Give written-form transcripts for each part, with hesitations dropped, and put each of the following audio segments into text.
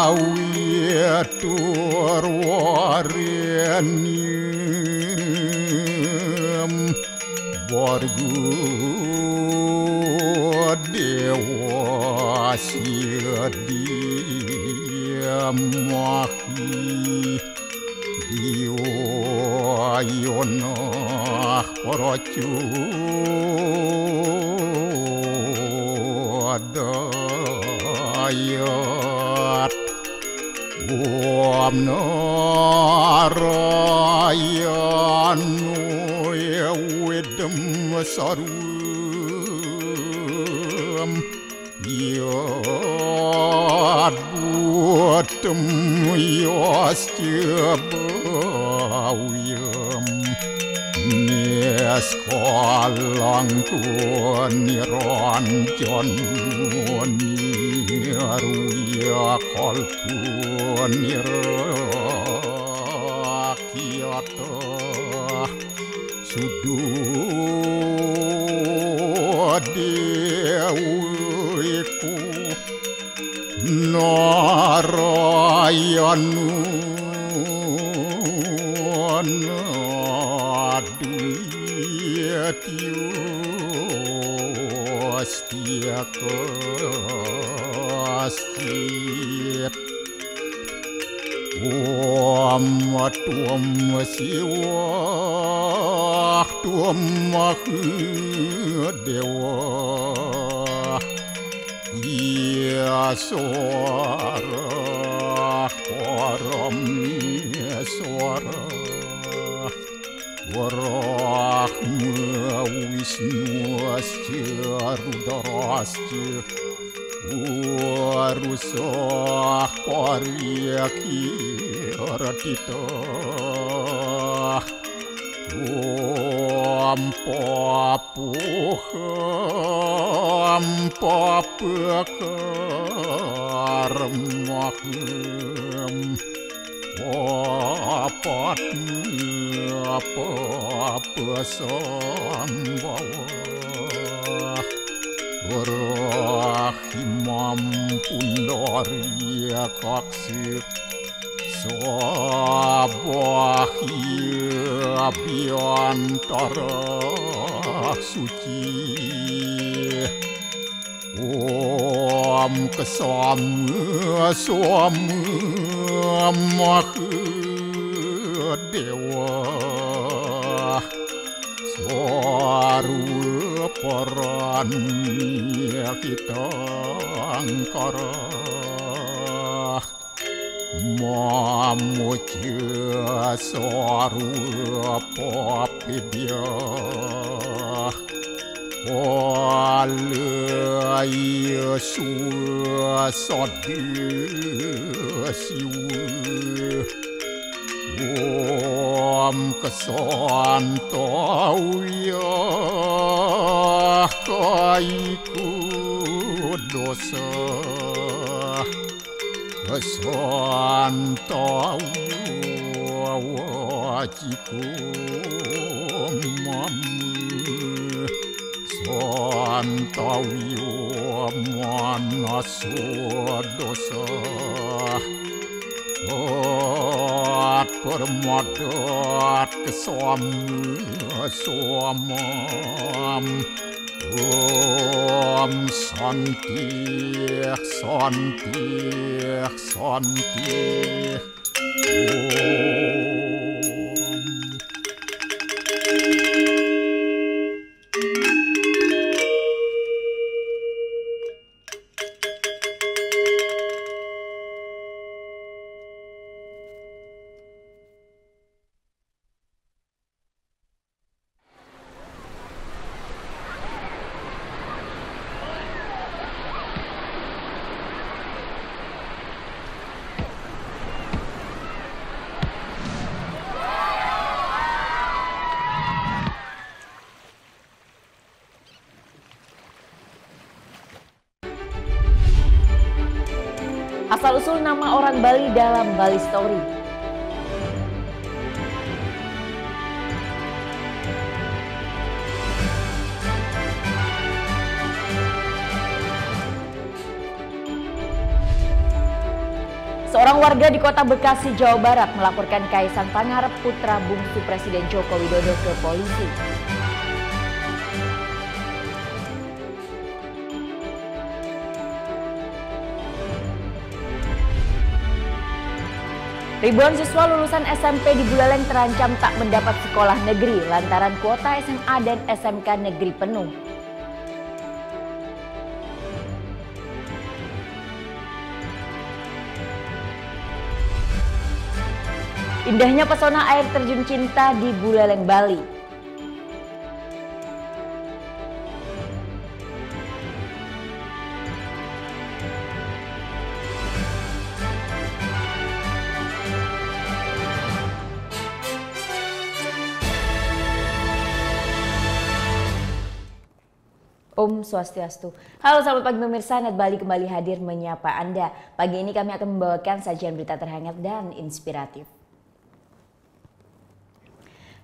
Sawitur warenyem Borgu dewa sidiamahi Diwayana paracudayat Om Narayanu Ewedem Sarum Yad Buatem Yasjabawiyam Neskalang niranjan niruya kalku nirakyata sududewiku Narayanu Astia kastit Tuam siwa Tuam dewa Ia suara Param suara Warahma Wisnu Asya Rudrasya Warusah Paryaki Ratita Om Papuham Papakaram apa sambawa Rahimam pundarya kaksir Sabahya biantara suci Om kesama dewa Swaru paranya kita angkara Mamuja swaru papidya Walaya suasadya siwa Om kesantauya kaiku dosa Kesantauya wajiku mamu Santauya manasu dosa Permadat kesamam Om Santi Asal-usul nama orang Bali dalam Bali Story. Seorang warga di Kota Bekasi, Jawa Barat melaporkan Kaisang Pangarep, putra bungsu Presiden Joko Widodo, ke polisi. Ribuan siswa lulusan SMP di Buleleng terancam tak mendapat sekolah negeri lantaran kuota SMA dan SMK negeri penuh. Indahnya pesona air terjun cinta di Buleleng, Bali. Om Swastiastu. Halo selamat pagi pemirsa, Net Bali kembali hadir menyapa Anda. Pagi ini kami akan membawakan sajian berita terhangat dan inspiratif.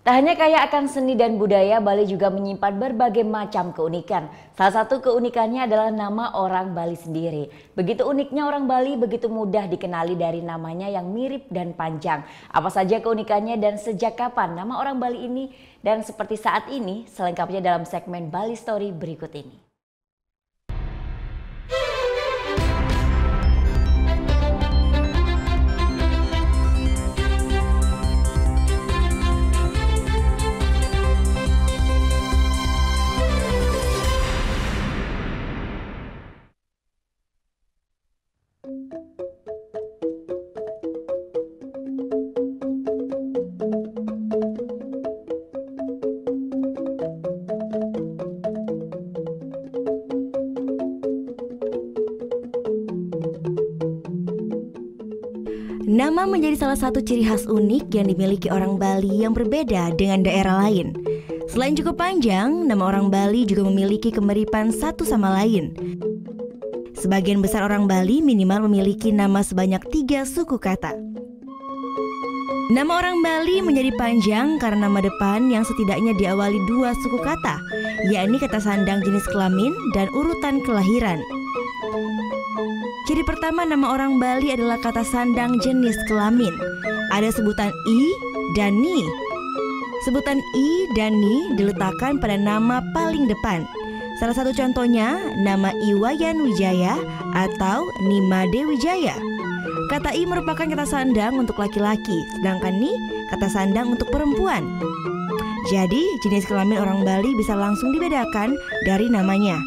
Tak hanya kaya akan seni dan budaya, Bali juga menyimpan berbagai macam keunikan. Salah satu keunikannya adalah nama orang Bali sendiri. Begitu uniknya orang Bali, begitu mudah dikenali dari namanya yang mirip dan panjang. Apa saja keunikannya dan sejak kapan nama orang Bali ini? Dan seperti saat ini, selengkapnya dalam segmen Bali Story berikut ini. Nama menjadi salah satu ciri khas unik yang dimiliki orang Bali yang berbeda dengan daerah lain. Selain cukup panjang, nama orang Bali juga memiliki kemiripan satu sama lain. Sebagian besar orang Bali minimal memiliki nama sebanyak 3 suku kata. Nama orang Bali menjadi panjang karena nama depan yang setidaknya diawali 2 suku kata, yakni kata sandang jenis kelamin dan urutan kelahiran. Ciri pertama nama orang Bali adalah kata sandang jenis kelamin. Ada sebutan I dan Ni. Sebutan I dan Ni diletakkan pada nama paling depan. Salah satu contohnya nama Iwayan Wijaya atau Nimade Wijaya. Kata I merupakan kata sandang untuk laki-laki, sedangkan Ni kata sandang untuk perempuan. Jadi jenis kelamin orang Bali bisa langsung dibedakan dari namanya.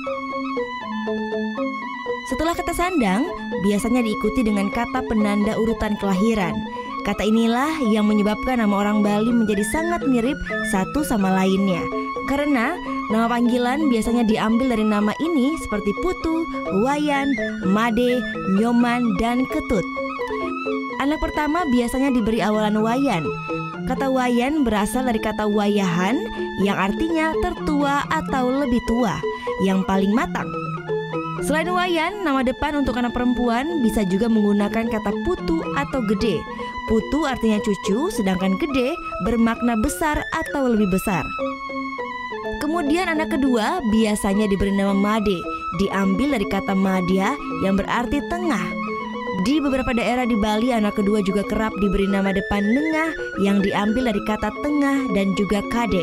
Setelah kata sandang, biasanya diikuti dengan kata penanda urutan kelahiran. Kata inilah yang menyebabkan nama orang Bali menjadi sangat mirip satu sama lainnya. Karena nama panggilan biasanya diambil dari nama ini seperti Putu, Wayan, Made, Nyoman, dan Ketut. Anak pertama biasanya diberi awalan Wayan. Kata Wayan berasal dari kata Wayahan yang artinya tertua atau lebih tua, yang paling matang. Selain Wayan, nama depan untuk anak perempuan bisa juga menggunakan kata Putu atau gede. Putu artinya cucu, sedangkan gede bermakna besar atau lebih besar. Kemudian anak kedua biasanya diberi nama Made, diambil dari kata Madya yang berarti tengah. Di beberapa daerah di Bali, anak kedua juga kerap diberi nama depan Nengah yang diambil dari kata tengah dan juga Kade.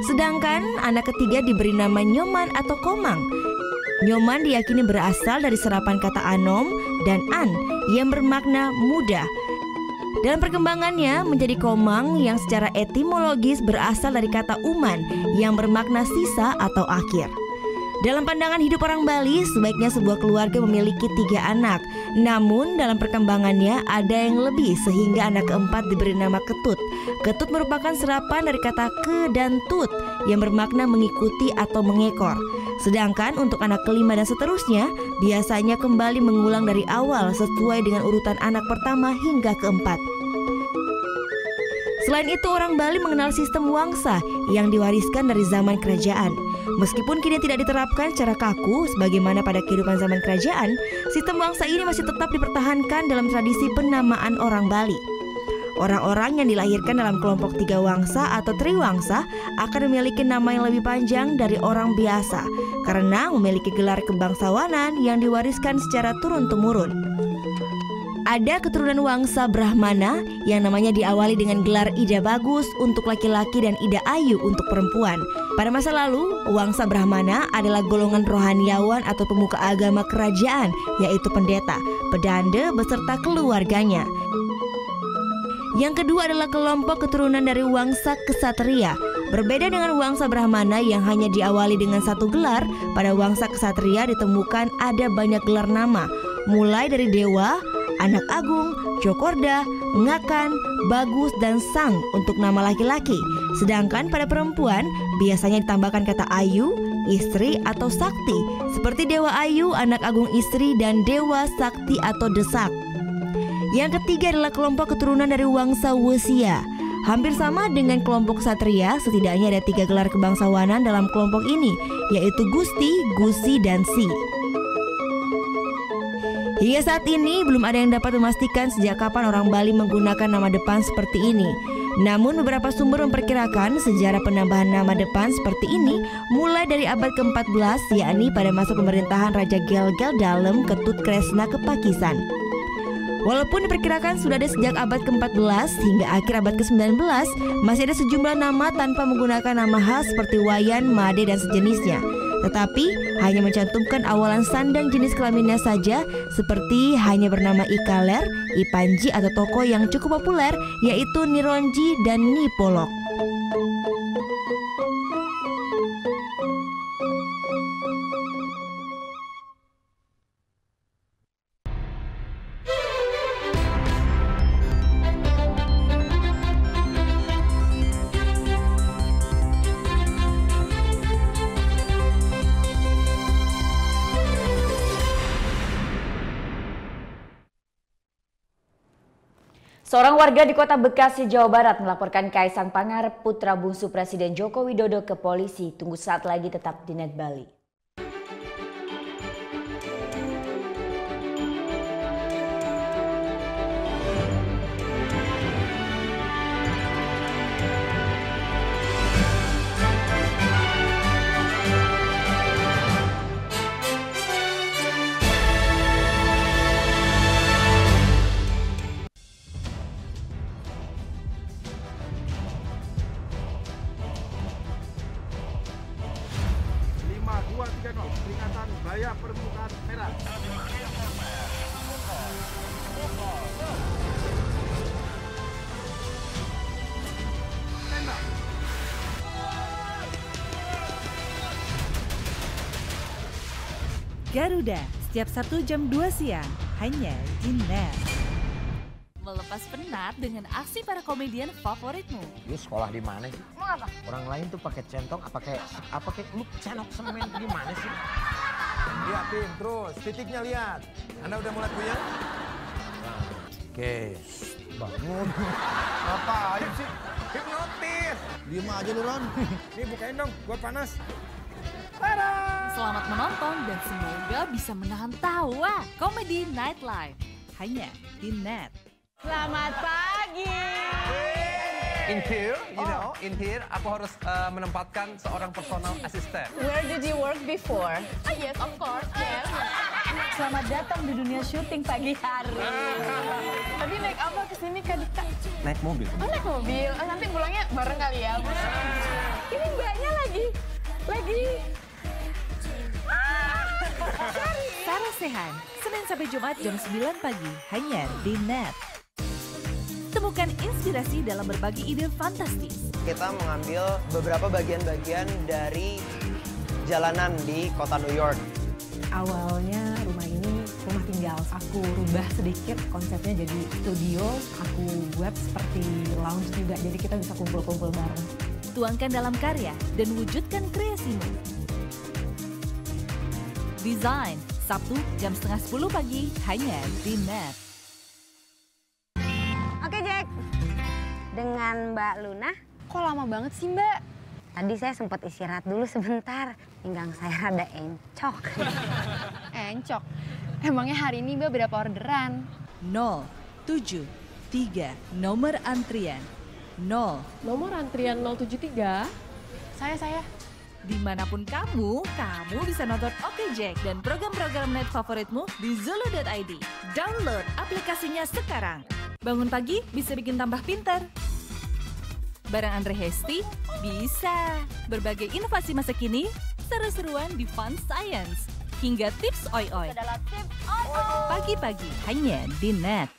Sedangkan anak ketiga diberi nama Nyoman atau Komang. Nyoman diyakini berasal dari serapan kata anom dan an yang bermakna muda. Dalam perkembangannya menjadi komang yang secara etimologis berasal dari kata uman yang bermakna sisa atau akhir. Dalam pandangan hidup orang Bali, sebaiknya sebuah keluarga memiliki 3 anak. Namun dalam perkembangannya ada yang lebih sehingga anak keempat diberi nama Ketut. Ketut merupakan serapan dari kata ke dan tut yang bermakna mengikuti atau mengekor. Sedangkan untuk anak kelima dan seterusnya biasanya kembali mengulang dari awal sesuai dengan urutan anak pertama hingga keempat. Selain itu, orang Bali mengenal sistem wangsa yang diwariskan dari zaman kerajaan. Meskipun kini tidak diterapkan secara kaku sebagaimana pada kehidupan zaman kerajaan, sistem wangsa ini masih tetap dipertahankan dalam tradisi penamaan orang Bali. Orang-orang yang dilahirkan dalam kelompok 3 wangsa atau triwangsa akan memiliki nama yang lebih panjang dari orang biasa karena memiliki gelar kebangsawanan yang diwariskan secara turun-temurun. Ada keturunan Wangsa Brahmana yang namanya diawali dengan gelar Ida Bagus untuk laki-laki dan Ida Ayu untuk perempuan. Pada masa lalu, Wangsa Brahmana adalah golongan rohaniawan atau pemuka agama kerajaan, yaitu pendeta, pedanda beserta keluarganya. Yang kedua adalah kelompok keturunan dari Wangsa Ksatria. Berbeda dengan Wangsa Brahmana yang hanya diawali dengan satu gelar, pada Wangsa Ksatria ditemukan ada banyak gelar nama, mulai dari dewa, anak agung, Jokorda, Ngakan, Bagus, dan Sang untuk nama laki-laki. Sedangkan pada perempuan biasanya ditambahkan kata Ayu, istri atau Sakti, seperti Dewa Ayu, anak agung istri, dan Dewa Sakti atau Desak. Yang ketiga adalah kelompok keturunan dari Wangsa Wesia. Hampir sama dengan kelompok Ksatria, setidaknya ada 3 gelar kebangsawanan dalam kelompok ini, yaitu Gusti, Gusi, dan Si. Hingga saat ini belum ada yang dapat memastikan sejak kapan orang Bali menggunakan nama depan seperti ini. Namun beberapa sumber memperkirakan sejarah penambahan nama depan seperti ini mulai dari abad ke-14, yakni pada masa pemerintahan Raja Gelgel Dalem Ketut Kresna Kepakisan. Walaupun diperkirakan sudah ada sejak abad ke-14 hingga akhir abad ke-19, masih ada sejumlah nama tanpa menggunakan nama khas seperti Wayan, Made, dan sejenisnya. Tetapi hanya mencantumkan awalan sandang jenis kelaminnya saja, seperti hanya bernama Ikaler, Ipanji, atau tokoh yang cukup populer yaitu Nironji dan Nipolok. Seorang warga di Kota Bekasi, Jawa Barat melaporkan Kaisang Pangarep, putra bungsu Presiden Joko Widodo, ke polisi. Tunggu saat lagi tetap di Net Bali. Peringatan bahaya permukaan merah. Garuda, setiap Sabtu jam 2 siang, hanya di Net. Melepas penat dengan aksi para komedian favoritmu. Lu sekolah di mana sih? Mau apa? Orang lain tuh pakai centong, apa kayak lu cenok semen gimana sih? Lihatin terus, titiknya lihat. Anda udah mulai puyeng? Oke, bangun. Apa ayo sih? Hipnotis. Diem aja lu, Ron. Nih bukain dong, gua panas. Selamat menonton dan semoga bisa menahan tawa. Komedi Nightlife Hanya di Net. Selamat pagi. In here, aku harus menempatkan seorang personal assistant. Where did you work before? Yes, of course. Yes. Selamat datang di dunia syuting pagi hari. Tadi naik apa kesini Kak Dika? Naik mobil. Oh, naik mobil. Oh, nanti pulangnya bareng kali ya. Ini mbaknya lagi. Sarah Sehan, Senin sampai Jumat jam 9 pagi, hanya di Net. Temukan inspirasi dalam berbagi ide fantastis. Kita mengambil beberapa bagian-bagian dari jalanan di kota New York. Awalnya rumah ini rumah tinggal. Aku rubah sedikit konsepnya jadi studio. Aku buat seperti lounge juga, jadi kita bisa kumpul-kumpul bareng. Tuangkan dalam karya dan wujudkan kreasimu. Design, Sabtu jam setengah 10 pagi, hanya di Net. Oke Jack, dengan Mbak Luna. Kok lama banget sih Mbak? Tadi saya sempat istirahat dulu sebentar, pinggang saya rada encok. Encok? Emangnya hari ini Mbak berapa orderan? 073, nomor antrian. 0. Nomor antrian 073. Saya. Dimanapun kamu bisa nonton Oke Jack dan program-program net favoritmu di Zulu.id. Download aplikasinya sekarang. Bangun pagi bisa bikin tambah pintar. Bareng Andre Hesti bisa. Berbagai inovasi masa kini, seru-seruan di Fun Science. Hingga tips oi-oi. Pagi-pagi hanya di net.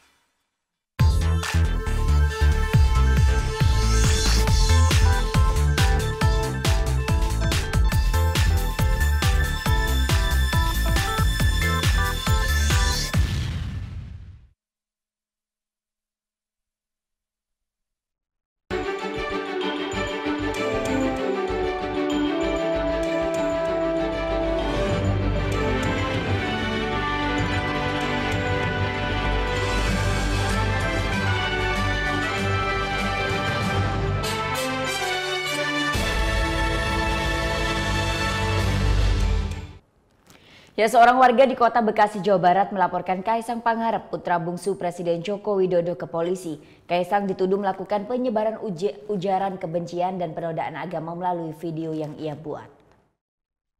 Ya, seorang warga di Kota Bekasi, Jawa Barat melaporkan Kaisang Pangarep, putra bungsu Presiden Joko Widodo, ke polisi. Kaisang dituduh melakukan penyebaran ujaran kebencian dan penodaan agama melalui video yang ia buat.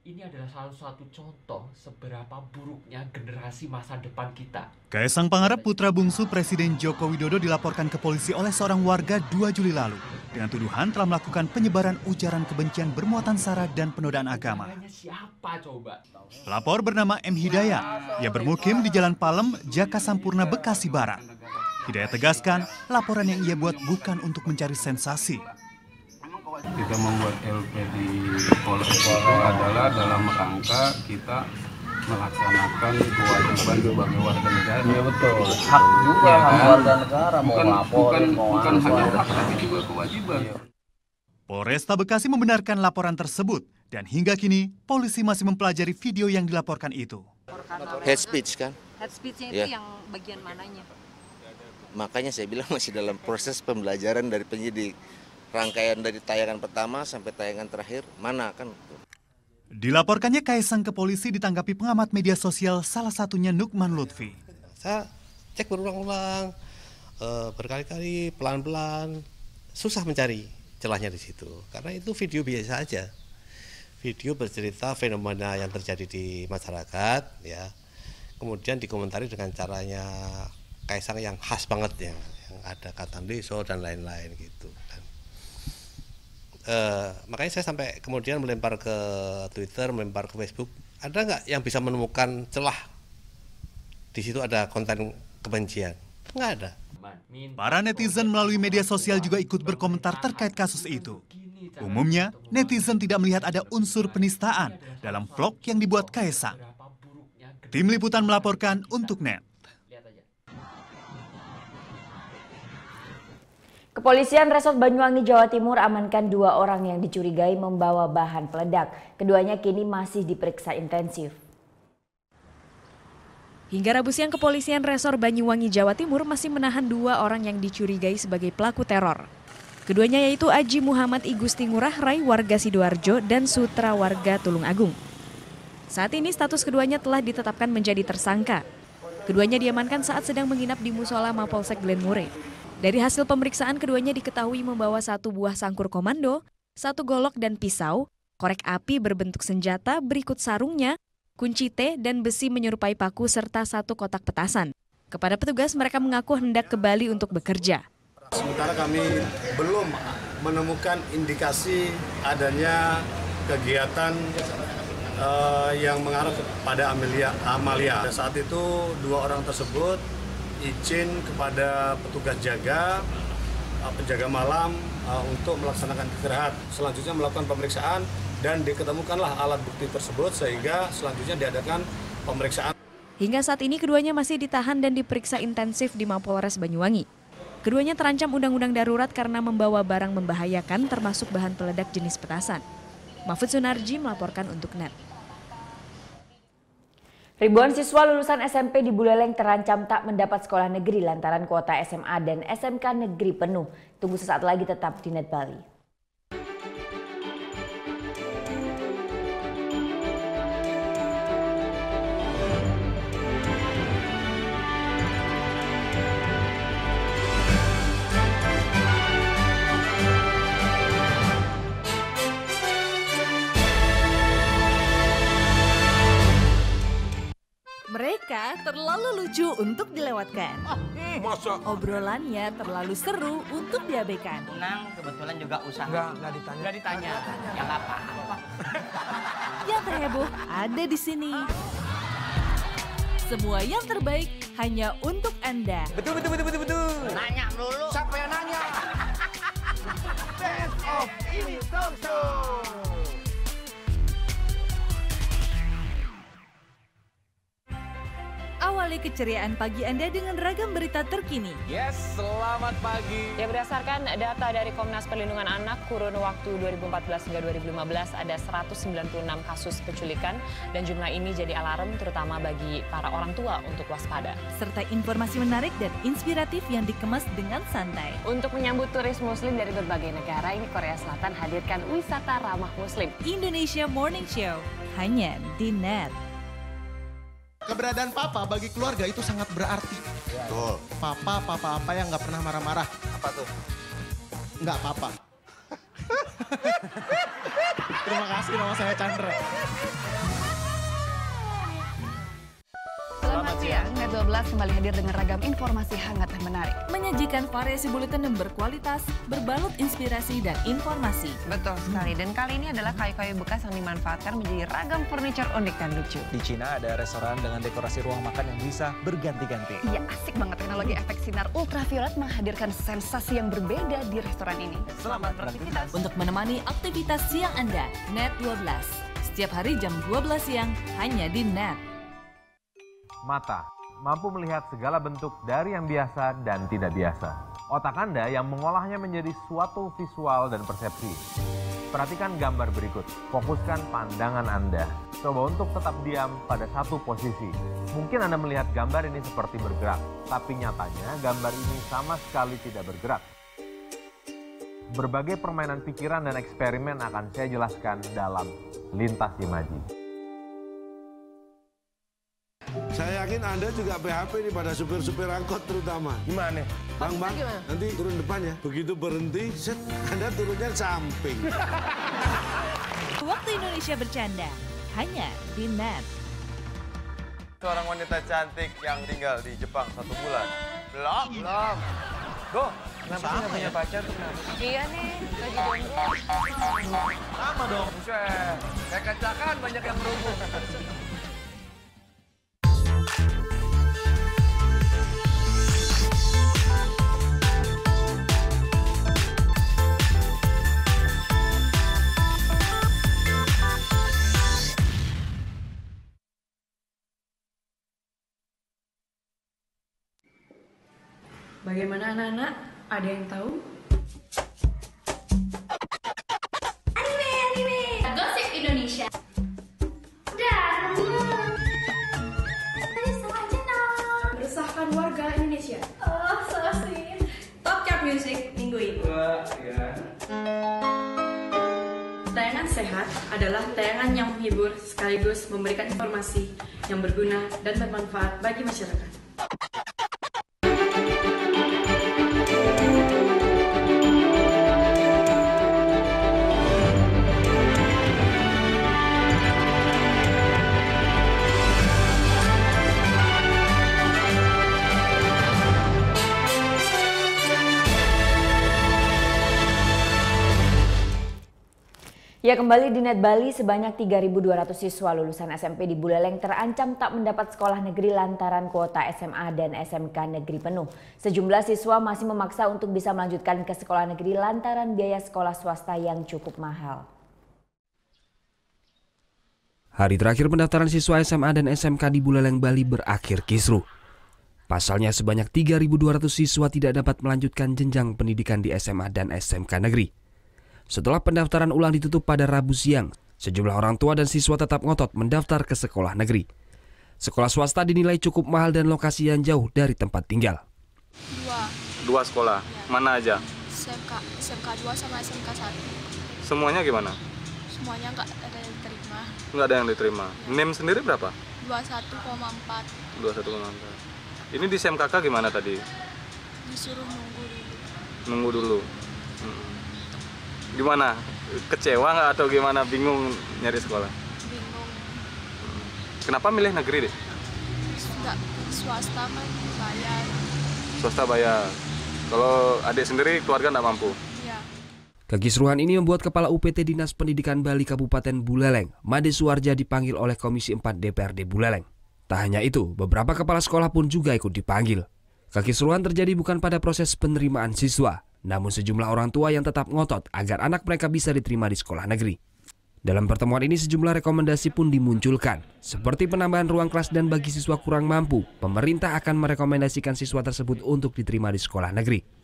Ini adalah salah satu contoh seberapa buruknya generasi masa depan kita. Kaisang Pangarep, putra bungsu Presiden Joko Widodo, dilaporkan ke polisi oleh seorang warga 2 Juli lalu dengan tuduhan telah melakukan penyebaran ujaran kebencian bermuatan sara dan penodaan agama. Siapa coba? Pelapor bernama M. Hidayat. Ia bermukim di Jalan Palem, Jaka Sampurna, Bekasi Barat. Hidayat tegaskan, laporan yang ia buat bukan untuk mencari sensasi. Kita membuat LP di Polres itu adalah dalam rangka kita melaksanakan kewajiban sebagai warga negara. Iya betul, hak juga ya, kan? Warga negara mau lapor, bukan hanya hak tapi juga kewajiban. Polresta Bekasi membenarkan laporan tersebut dan hingga kini polisi masih mempelajari video yang dilaporkan itu. Hate speech kan? Hate speech-nya itu yang bagian mananya? Makanya saya bilang masih dalam proses pembelajaran dari penyidik. Rangkaian dari tayangan pertama sampai tayangan terakhir, mana kan? Dilaporkannya Kaisang ke polisi ditanggapi pengamat media sosial, salah satunya Nukman Lutfi. Saya cek berulang-ulang, berkali-kali, pelan-pelan, susah mencari celahnya di situ. Karena itu video biasa aja. Video bercerita fenomena yang terjadi di masyarakat, ya. Kemudian dikomentari dengan caranya Kaisang yang khas banget, yang ada kata deso dan lain-lain gitu. Makanya saya sampai kemudian melempar ke Twitter, melempar ke Facebook. Ada nggak yang bisa menemukan celah di situ ada konten kebencian? Nggak ada. Para netizen melalui media sosial juga ikut berkomentar terkait kasus itu. Umumnya, netizen tidak melihat ada unsur penistaan dalam vlog yang dibuat Kaisang. Tim Liputan melaporkan untuk NET. Kepolisian Resort Banyuwangi, Jawa Timur amankan 2 orang yang dicurigai membawa bahan peledak. Keduanya kini masih diperiksa intensif. Hingga Rabu siang, Kepolisian Resort Banyuwangi, Jawa Timur masih menahan 2 orang yang dicurigai sebagai pelaku teror. Keduanya yaitu Aji Muhammad Igusti Ngurah Rai warga Sidoarjo dan Sutra warga Tulung Agung. Saat ini status keduanya telah ditetapkan menjadi tersangka. Keduanya diamankan saat sedang menginap di Musola Mapolsek Glenmure. Dari hasil pemeriksaan, keduanya diketahui membawa 1 buah sangkur komando, 1 golok dan pisau, korek api berbentuk senjata berikut sarungnya, kunci T dan besi menyerupai paku serta 1 kotak petasan. Kepada petugas, mereka mengaku hendak ke Bali untuk bekerja. Sementara kami belum menemukan indikasi adanya kegiatan yang mengarah kepada amalia. Pada saat itu 2 orang tersebut izin kepada petugas penjaga malam untuk melaksanakan istirahat. Selanjutnya melakukan pemeriksaan dan diketemukanlah alat bukti tersebut sehingga selanjutnya diadakan pemeriksaan. Hingga saat ini keduanya masih ditahan dan diperiksa intensif di Mapolres Banyuwangi. Keduanya terancam undang-undang darurat karena membawa barang membahayakan termasuk bahan peledak jenis petasan. Mahfud Sunarji melaporkan untuk NET. Ribuan siswa lulusan SMP di Buleleng terancam tak mendapat sekolah negeri lantaran kuota SMA dan SMK negeri penuh. Tunggu sesaat lagi, tetap di NET Bali. Mereka terlalu lucu untuk dilewatkan. Masa? Obrolannya terlalu seru untuk diabaikan. Nang kebetulan juga usaha. Nggak ditanya. Nggak ditanya. Ya nggak apa-apa. Yang terheboh ada di sini. Semua yang terbaik hanya untuk Anda. Betul. Nanya dulu. Siapa yang nanya? Best of Ini Talk Show. Awali keceriaan pagi Anda dengan ragam berita terkini. Yes, selamat pagi. Ya, berdasarkan data dari Komnas Perlindungan Anak, kurun waktu 2014 hingga 2015 ada 196 kasus penculikan dan jumlah ini jadi alarm terutama bagi para orang tua untuk waspada. Serta informasi menarik dan inspiratif yang dikemas dengan santai. Untuk menyambut turis muslim dari berbagai negara, ini Korea Selatan hadirkan wisata ramah muslim. Indonesia Morning Show, hanya di NET. Keberadaan papa bagi keluarga itu sangat berarti. Betul. Papa apa yang nggak pernah marah-marah. Apa tuh? Nggak papa. Terima kasih, nama saya Chandra. Selamat siang, Net 12 kembali hadir dengan ragam informasi hangat dan menarik. Menyajikan variasi buletin yang berkualitas, berbalut inspirasi dan informasi. Betul sekali, dan kali ini adalah kayu-kayu bekas yang dimanfaatkan menjadi ragam furniture unik dan lucu. Di Cina ada restoran dengan dekorasi ruang makan yang bisa berganti-ganti. Iya, asik banget. Teknologi efek sinar ultraviolet menghadirkan sensasi yang berbeda di restoran ini. Selamat beraktivitas. Untuk menemani aktivitas siang Anda, Net 12. Setiap hari jam 12 siang, hanya di Net. Mata mampu melihat segala bentuk dari yang biasa dan tidak biasa. Otak Anda yang mengolahnya menjadi suatu visual dan persepsi. Perhatikan gambar berikut. Fokuskan pandangan Anda. Coba untuk tetap diam pada satu posisi. Mungkin Anda melihat gambar ini seperti bergerak, tapi nyatanya gambar ini sama sekali tidak bergerak. Berbagai permainan pikiran dan eksperimen akan saya jelaskan dalam Lintas Imaji. Saya yakin Anda juga PHP nih pada supir-supir angkot terutama. Gimana? Bang, nanti turun depan ya. Begitu berhenti, set, Anda turunnya samping. Waktu Indonesia bercanda, hanya di Net. Seorang wanita cantik yang tinggal di Jepang 1 bulan. Belum. Go. Kenapa sih nggak punya pacar tuh kenapa? Iya nih, lagi jomblo. Sama dong. Buset. Kayak kacakan banyak yang berhubung. Bagaimana anak-anak? Ada yang tahu? Anime. Gosip Indonesia. Meresahkan warga Indonesia. Oh, so sweet. Top Chart Music minggu ini. Tayangan sehat adalah tayangan yang menghibur sekaligus memberikan informasi yang berguna dan bermanfaat bagi masyarakat. Ya, kembali di Net Bali, sebanyak 3.200 siswa lulusan SMP di Buleleng terancam tak mendapat sekolah negeri lantaran kuota SMA dan SMK negeri penuh. Sejumlah siswa masih memaksa untuk bisa melanjutkan ke sekolah negeri lantaran biaya sekolah swasta yang cukup mahal. Hari terakhir pendaftaran siswa SMA dan SMK di Buleleng, Bali berakhir kisruh. Pasalnya sebanyak 3.200 siswa tidak dapat melanjutkan jenjang pendidikan di SMA dan SMK negeri. Setelah pendaftaran ulang ditutup pada Rabu siang, sejumlah orang tua dan siswa tetap ngotot mendaftar ke sekolah negeri. Sekolah swasta dinilai cukup mahal dan lokasi yang jauh dari tempat tinggal. Dua sekolah, mana aja? SMK 2 sama SMK 1. Semuanya gimana? Semuanya nggak ada yang diterima. Nggak ada yang diterima. NIM sendiri berapa? 21,4. 21,4. Ini di SMKK gimana tadi? Disuruh nunggu dulu. Nunggu dulu. Gimana? Kecewa nggak atau gimana? Bingung nyari sekolah? Bingung. Kenapa milih negeri deh? Enggak, swasta mah bayar. Swasta bayar. Kalau adik sendiri keluarga nggak mampu? Iya. Kekisruhan ini membuat Kepala UPT Dinas Pendidikan Bali Kabupaten Buleleng, Made Suwarja dipanggil oleh Komisi 4 DPRD Buleleng. Tak hanya itu, beberapa kepala sekolah pun juga ikut dipanggil. Kekisruhan terjadi bukan pada proses penerimaan siswa, namun sejumlah orang tua yang tetap ngotot agar anak mereka bisa diterima di sekolah negeri. Dalam pertemuan ini sejumlah rekomendasi pun dimunculkan, seperti penambahan ruang kelas dan bagi siswa kurang mampu, pemerintah akan merekomendasikan siswa tersebut untuk diterima di sekolah negeri.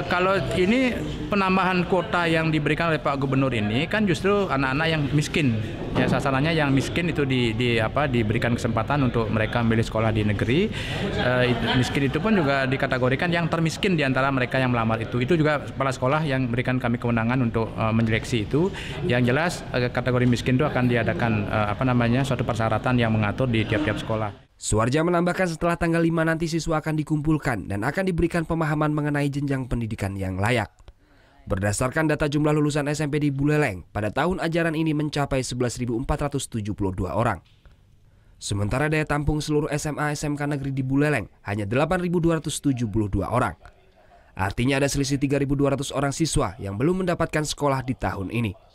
Kalau ini penambahan kuota yang diberikan oleh Pak Gubernur ini kan justru anak-anak yang miskin. Ya, sasarannya yang miskin itu diberikan kesempatan untuk mereka memilih sekolah di negeri. Miskin itu pun juga dikategorikan yang termiskin di antara mereka yang melamar itu. Itu juga kepala sekolah yang berikan kami kewenangan untuk menyeleksi itu. Yang jelas kategori miskin itu akan diadakan suatu persyaratan yang mengatur di tiap-tiap sekolah. Suwarja menambahkan setelah tanggal 5 nanti siswa akan dikumpulkan dan akan diberikan pemahaman mengenai jenjang pendidikan yang layak. Berdasarkan data jumlah lulusan SMP di Buleleng, pada tahun ajaran ini mencapai 11.472 orang. Sementara daya tampung seluruh SMA SMK negeri di Buleleng hanya 8.272 orang. Artinya ada selisih 3.200 orang siswa yang belum mendapatkan sekolah di tahun ini.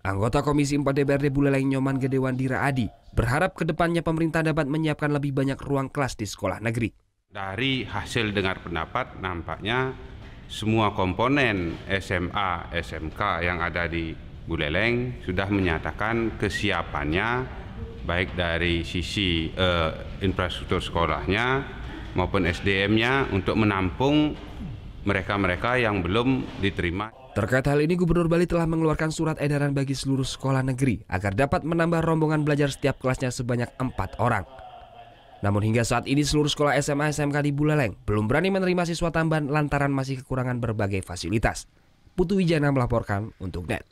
Anggota Komisi 4 DPRD Buleleng Nyoman Gedewandira Adi berharap kedepannya pemerintah dapat menyiapkan lebih banyak ruang kelas di sekolah negeri. Dari hasil dengar pendapat nampaknya semua komponen SMA, SMK yang ada di Buleleng sudah menyatakan kesiapannya baik dari sisi infrastruktur sekolahnya maupun SDM-nya untuk menampung mereka-mereka yang belum diterima. Terkait hal ini, Gubernur Bali telah mengeluarkan surat edaran bagi seluruh sekolah negeri agar dapat menambah rombongan belajar setiap kelasnya sebanyak 4 orang. Namun hingga saat ini seluruh sekolah SMA SMK di Buleleng belum berani menerima siswa tambahan lantaran masih kekurangan berbagai fasilitas. Putu Wijana melaporkan untuk NET.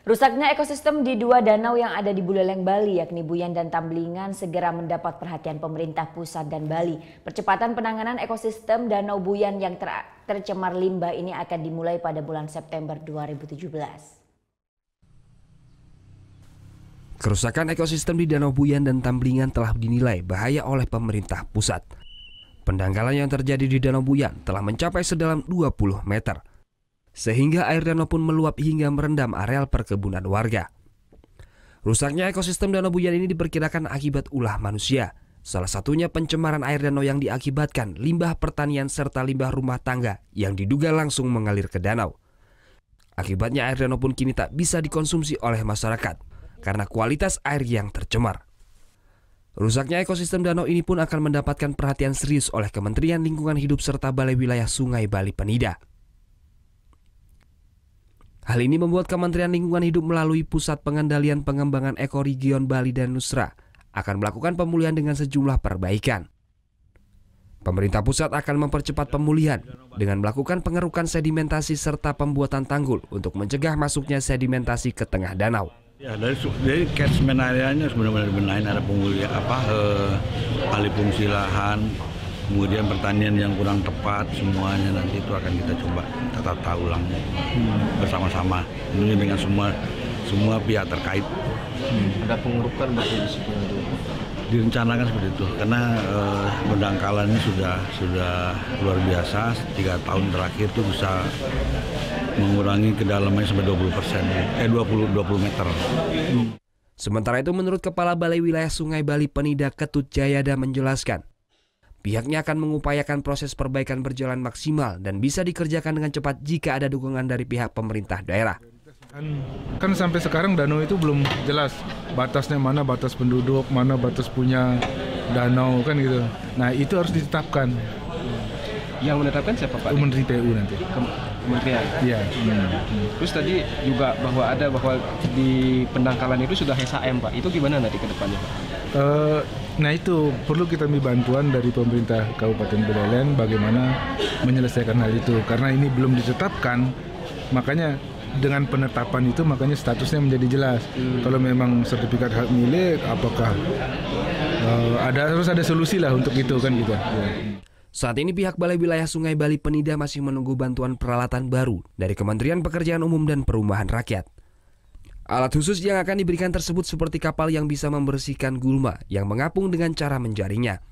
Rusaknya ekosistem di 2 danau yang ada di Buleleng, Bali, yakni Buyan dan Tamblingan, segera mendapat perhatian pemerintah pusat dan Bali. Percepatan penanganan ekosistem Danau Buyan yang tercemar limbah ini akan dimulai pada bulan September 2017. Kerusakan ekosistem di Danau Buyan dan Tamblingan telah dinilai bahaya oleh pemerintah pusat. Pendangkalan yang terjadi di Danau Buyan telah mencapai sedalam 20 meter. Sehingga air danau pun meluap hingga merendam areal perkebunan warga. Rusaknya ekosistem Danau Buyan ini diperkirakan akibat ulah manusia. Salah satunya pencemaran air danau yang diakibatkan limbah pertanian serta limbah rumah tangga yang diduga langsung mengalir ke danau. Akibatnya air danau pun kini tak bisa dikonsumsi oleh masyarakat karena kualitas air yang tercemar. Rusaknya ekosistem danau ini pun akan mendapatkan perhatian serius oleh Kementerian Lingkungan Hidup serta Balai Wilayah Sungai Bali Penida. Hal ini membuat Kementerian Lingkungan Hidup melalui Pusat Pengendalian Pengembangan Ekoregion Bali dan Nusra akan melakukan pemulihan dengan sejumlah perbaikan. Pemerintah pusat akan mempercepat pemulihan dengan melakukan pengerukan sedimentasi serta pembuatan tanggul untuk mencegah masuknya sedimentasi ke tengah danau. Ya, dari catchment area-nya sebenarnya benahin, ada pemulihan alih fungsi lahan, kemudian pertanian yang kurang tepat, semuanya nanti itu akan kita coba tata ulang bersama-sama ini dengan semua pihak terkait. Ada pengerukan berarti di situ direncanakan seperti itu karena pendangkalan ini sudah luar biasa. 3 tahun terakhir itu bisa mengurangi kedalamannya sampai 20 meter. Sementara itu menurut Kepala Balai Wilayah Sungai Bali Penida Ketut Jayada menjelaskan, pihaknya akan mengupayakan proses perbaikan berjalan maksimal dan bisa dikerjakan dengan cepat jika ada dukungan dari pihak pemerintah daerah. Kan sampai sekarang danau itu belum jelas batasnya, mana batas penduduk, mana batas punya danau kan gitu. Nah itu harus ditetapkan. Yang menetapkan siapa Pak? Menteri PU nanti. Kementerian? Iya. Terus tadi juga bahwa di pendangkalan itu sudah SHM Pak, itu gimana nanti ke depannya Pak? Nah itu perlu kita minta bantuan dari pemerintah Kabupaten Buleleng bagaimana menyelesaikan hal itu. Karena ini belum ditetapkan, makanya dengan penetapan itu makanya statusnya menjadi jelas. Kalau memang sertifikat hak milik, apakah harus ada solusi lah untuk itu kan gitu. Ya. Saat ini pihak Balai Wilayah Sungai Bali Penida masih menunggu bantuan peralatan baru dari Kementerian Pekerjaan Umum dan Perumahan Rakyat. Alat khusus yang akan diberikan tersebut seperti kapal yang bisa membersihkan gulma yang mengapung dengan cara menjaringnya.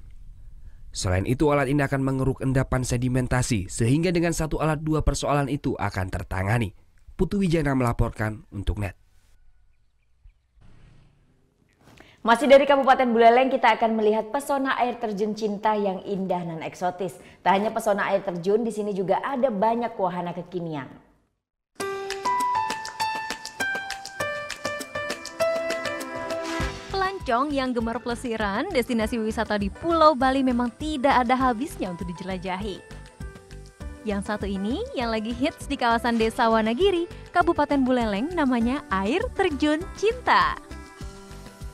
Selain itu, alat ini akan mengeruk endapan sedimentasi sehingga dengan satu alat dua persoalan itu akan tertangani. Putu Wijana melaporkan untuk NET. Masih dari Kabupaten Buleleng, kita akan melihat pesona air terjun Cinta yang indah dan eksotis. Tak hanya pesona air terjun, di sini juga ada banyak wahana kekinian. Pelancong yang gemar pelesiran, destinasi wisata di Pulau Bali memang tidak ada habisnya untuk dijelajahi. Yang satu ini yang lagi hits di kawasan Desa Wanagiri, Kabupaten Buleleng, namanya Air Terjun Cinta.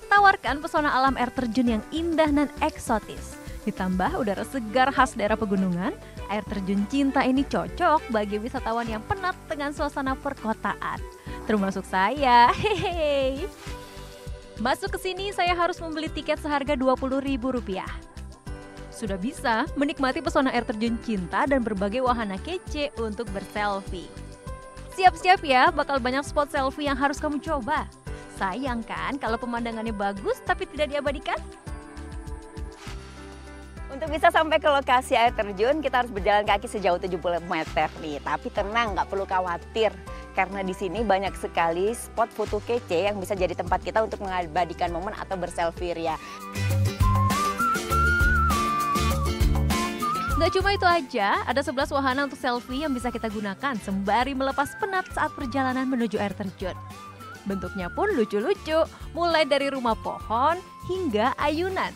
Tawarkan pesona alam air terjun yang indah dan eksotis. Ditambah udara segar khas daerah pegunungan, air terjun Cinta ini cocok bagi wisatawan yang penat dengan suasana perkotaan. Termasuk saya, hehehe. Masuk ke sini saya harus membeli tiket seharga Rp20.000. Sudah bisa menikmati pesona air terjun Cinta dan berbagai wahana kece untuk berselfie. Siap-siap ya, bakal banyak spot selfie yang harus kamu coba. Sayang kan kalau pemandangannya bagus tapi tidak diabadikan? Untuk bisa sampai ke lokasi air terjun, kita harus berjalan kaki sejauh 70 meter nih. Tapi tenang, nggak perlu khawatir. Karena di sini banyak sekali spot foto kece yang bisa jadi tempat kita untuk mengabadikan momen atau berselfie ya. Nggak cuma itu aja, ada 11 wahana untuk selfie yang bisa kita gunakan sembari melepas penat saat perjalanan menuju air terjun. Bentuknya pun lucu-lucu, mulai dari rumah pohon hingga ayunan.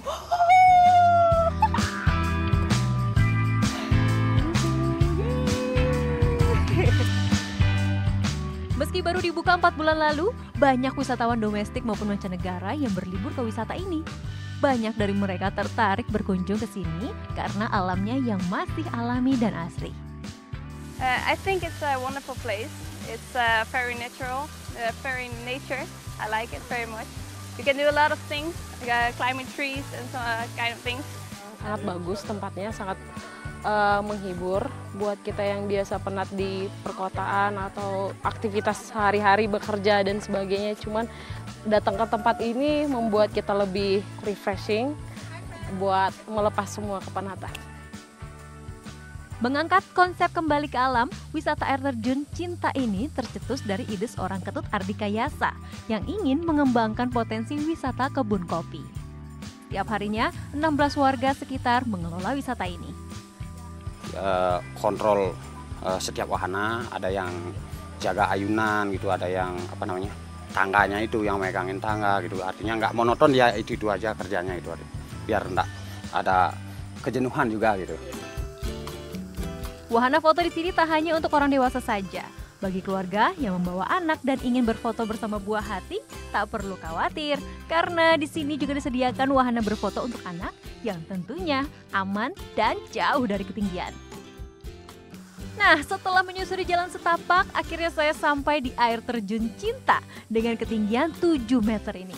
Meski baru dibuka 4 bulan lalu, banyak wisatawan domestik maupun mancanegara yang berlibur ke wisata ini. Banyak dari mereka tertarik berkunjung ke sini karena alamnya yang masih alami dan asri. I think it's a wonderful place. It's very natural, very nature. I like it very much. You can do a lot of things, climbing trees and some kind of things. Sangat bagus tempatnya, sangat menghibur buat kita yang biasa penat di perkotaan atau aktivitas sehari-hari bekerja dan sebagainya. Cuman datang ke tempat ini membuat kita lebih refreshing buat melepas semua kepenatan. Mengangkat konsep kembali ke alam, wisata air terjun Cinta ini tercetus dari ide seorang ketut Ardika Yasa yang ingin mengembangkan potensi wisata kebun kopi. Setiap harinya, 16 warga sekitar mengelola wisata ini. Kontrol setiap wahana, ada yang jaga ayunan gitu, ada yang tangganya itu yang megangin tangga gitu. Artinya nggak monoton ya, itu aja kerjanya itu, biar nggak ada kejenuhan juga gitu. Wahana foto di sini tak hanya untuk orang dewasa saja. Bagi keluarga yang membawa anak dan ingin berfoto bersama buah hati, tak perlu khawatir karena di sini juga disediakan wahana berfoto untuk anak yang tentunya aman dan jauh dari ketinggian. Nah, setelah menyusuri jalan setapak, akhirnya saya sampai di air terjun Cinta dengan ketinggian 7 meter ini.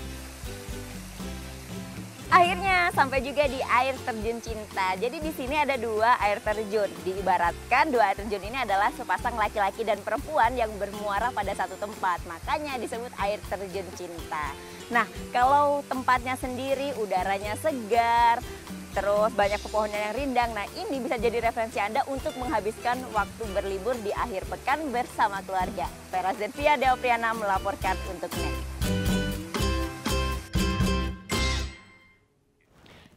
Akhirnya sampai juga di air terjun Cinta. Jadi di sini ada 2 air terjun. Diibaratkan 2 air terjun ini adalah sepasang laki-laki dan perempuan yang bermuara pada satu tempat. Makanya disebut air terjun Cinta. Nah, kalau tempatnya sendiri udaranya segar, terus banyak pepohonan yang rindang. Nah, ini bisa jadi referensi Anda untuk menghabiskan waktu berlibur di akhir pekan bersama keluarga. Vera Zenvia Deopriana melaporkan untuk NET.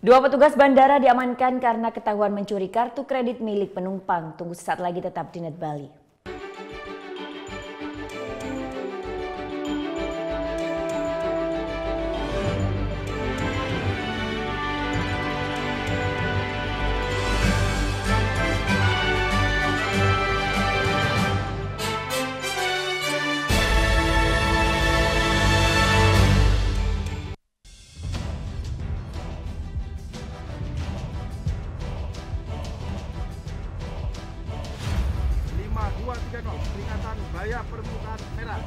2 petugas bandara diamankan karena ketahuan mencuri kartu kredit milik penumpang. Tunggu sesaat lagi, tetap di NET Bali. Peringatan bahaya permukaan merah.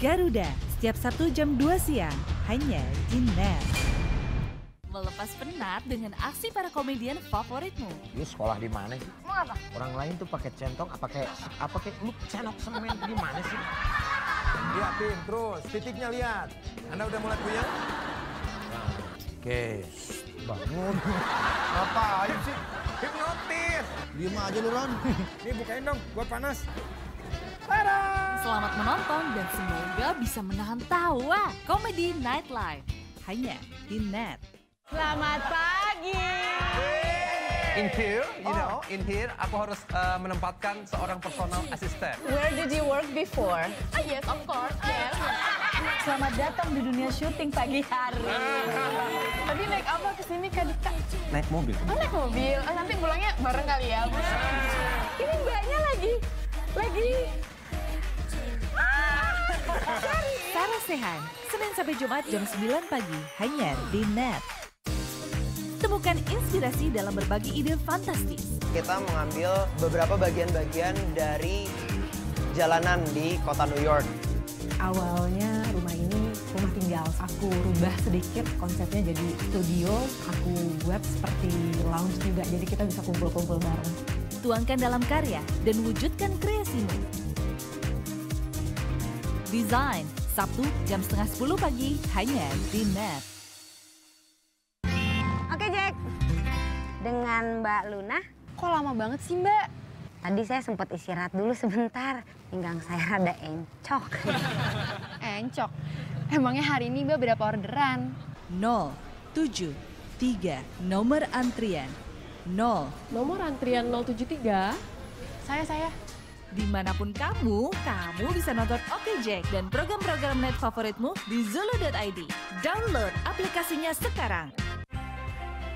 Garuda, setiap Sabtu jam 2 siang. hanya di Net. Melepas penat dengan aksi para komedian favoritmu. Lu sekolah di mana sih? Mau apa? Orang lain tuh pakai centong, apa kayak lu cenok semen gimana sih? Liatin terus, titiknya lihat. Anda udah mulai puyeng? Oke, bangun. Ngapain sih? Hipnotis. Diem aja lu, Ron. Nih bukain dong, gua panas. Selamat menonton dan semoga bisa menahan tawa. Komedi Nightlife hanya di Net. Selamat pagi. In here, in here aku harus menempatkan seorang personal assistant. Where did you work before? Yes, of course. Yes. Selamat datang di dunia syuting pagi hari. Tadi naik apa kesini Kak Dika? Naik mobil. Oh, naik mobil. Oh, nanti pulangnya bareng kali ya. Ini mbaknya lagi. Sarah Sehan, Senin sampai Jumat jam 9 pagi hanya di Net. Temukan inspirasi dalam berbagi ide fantastis. Kita mengambil beberapa bagian-bagian dari jalanan di kota New York. Awalnya rumah ini rumah tinggal. Aku rubah sedikit konsepnya jadi studio. Aku buat seperti lounge juga, jadi kita bisa kumpul-kumpul bareng. Tuangkan dalam karya dan wujudkan kreasimu. Design, Sabtu jam 9:30 pagi hanya di Net. Oke Jack, dengan Mbak Luna. Kok lama banget sih Mbak? Tadi saya sempat istirahat dulu sebentar, pinggang saya rada encok. Encok? Emangnya hari ini Mbak berapa orderan? 073, nomor antrian 0. Nomor antrian 073? Saya. Dimanapun kamu bisa nonton Oke Jack dan program-program Net favoritmu di Zulu.id. Download aplikasinya sekarang.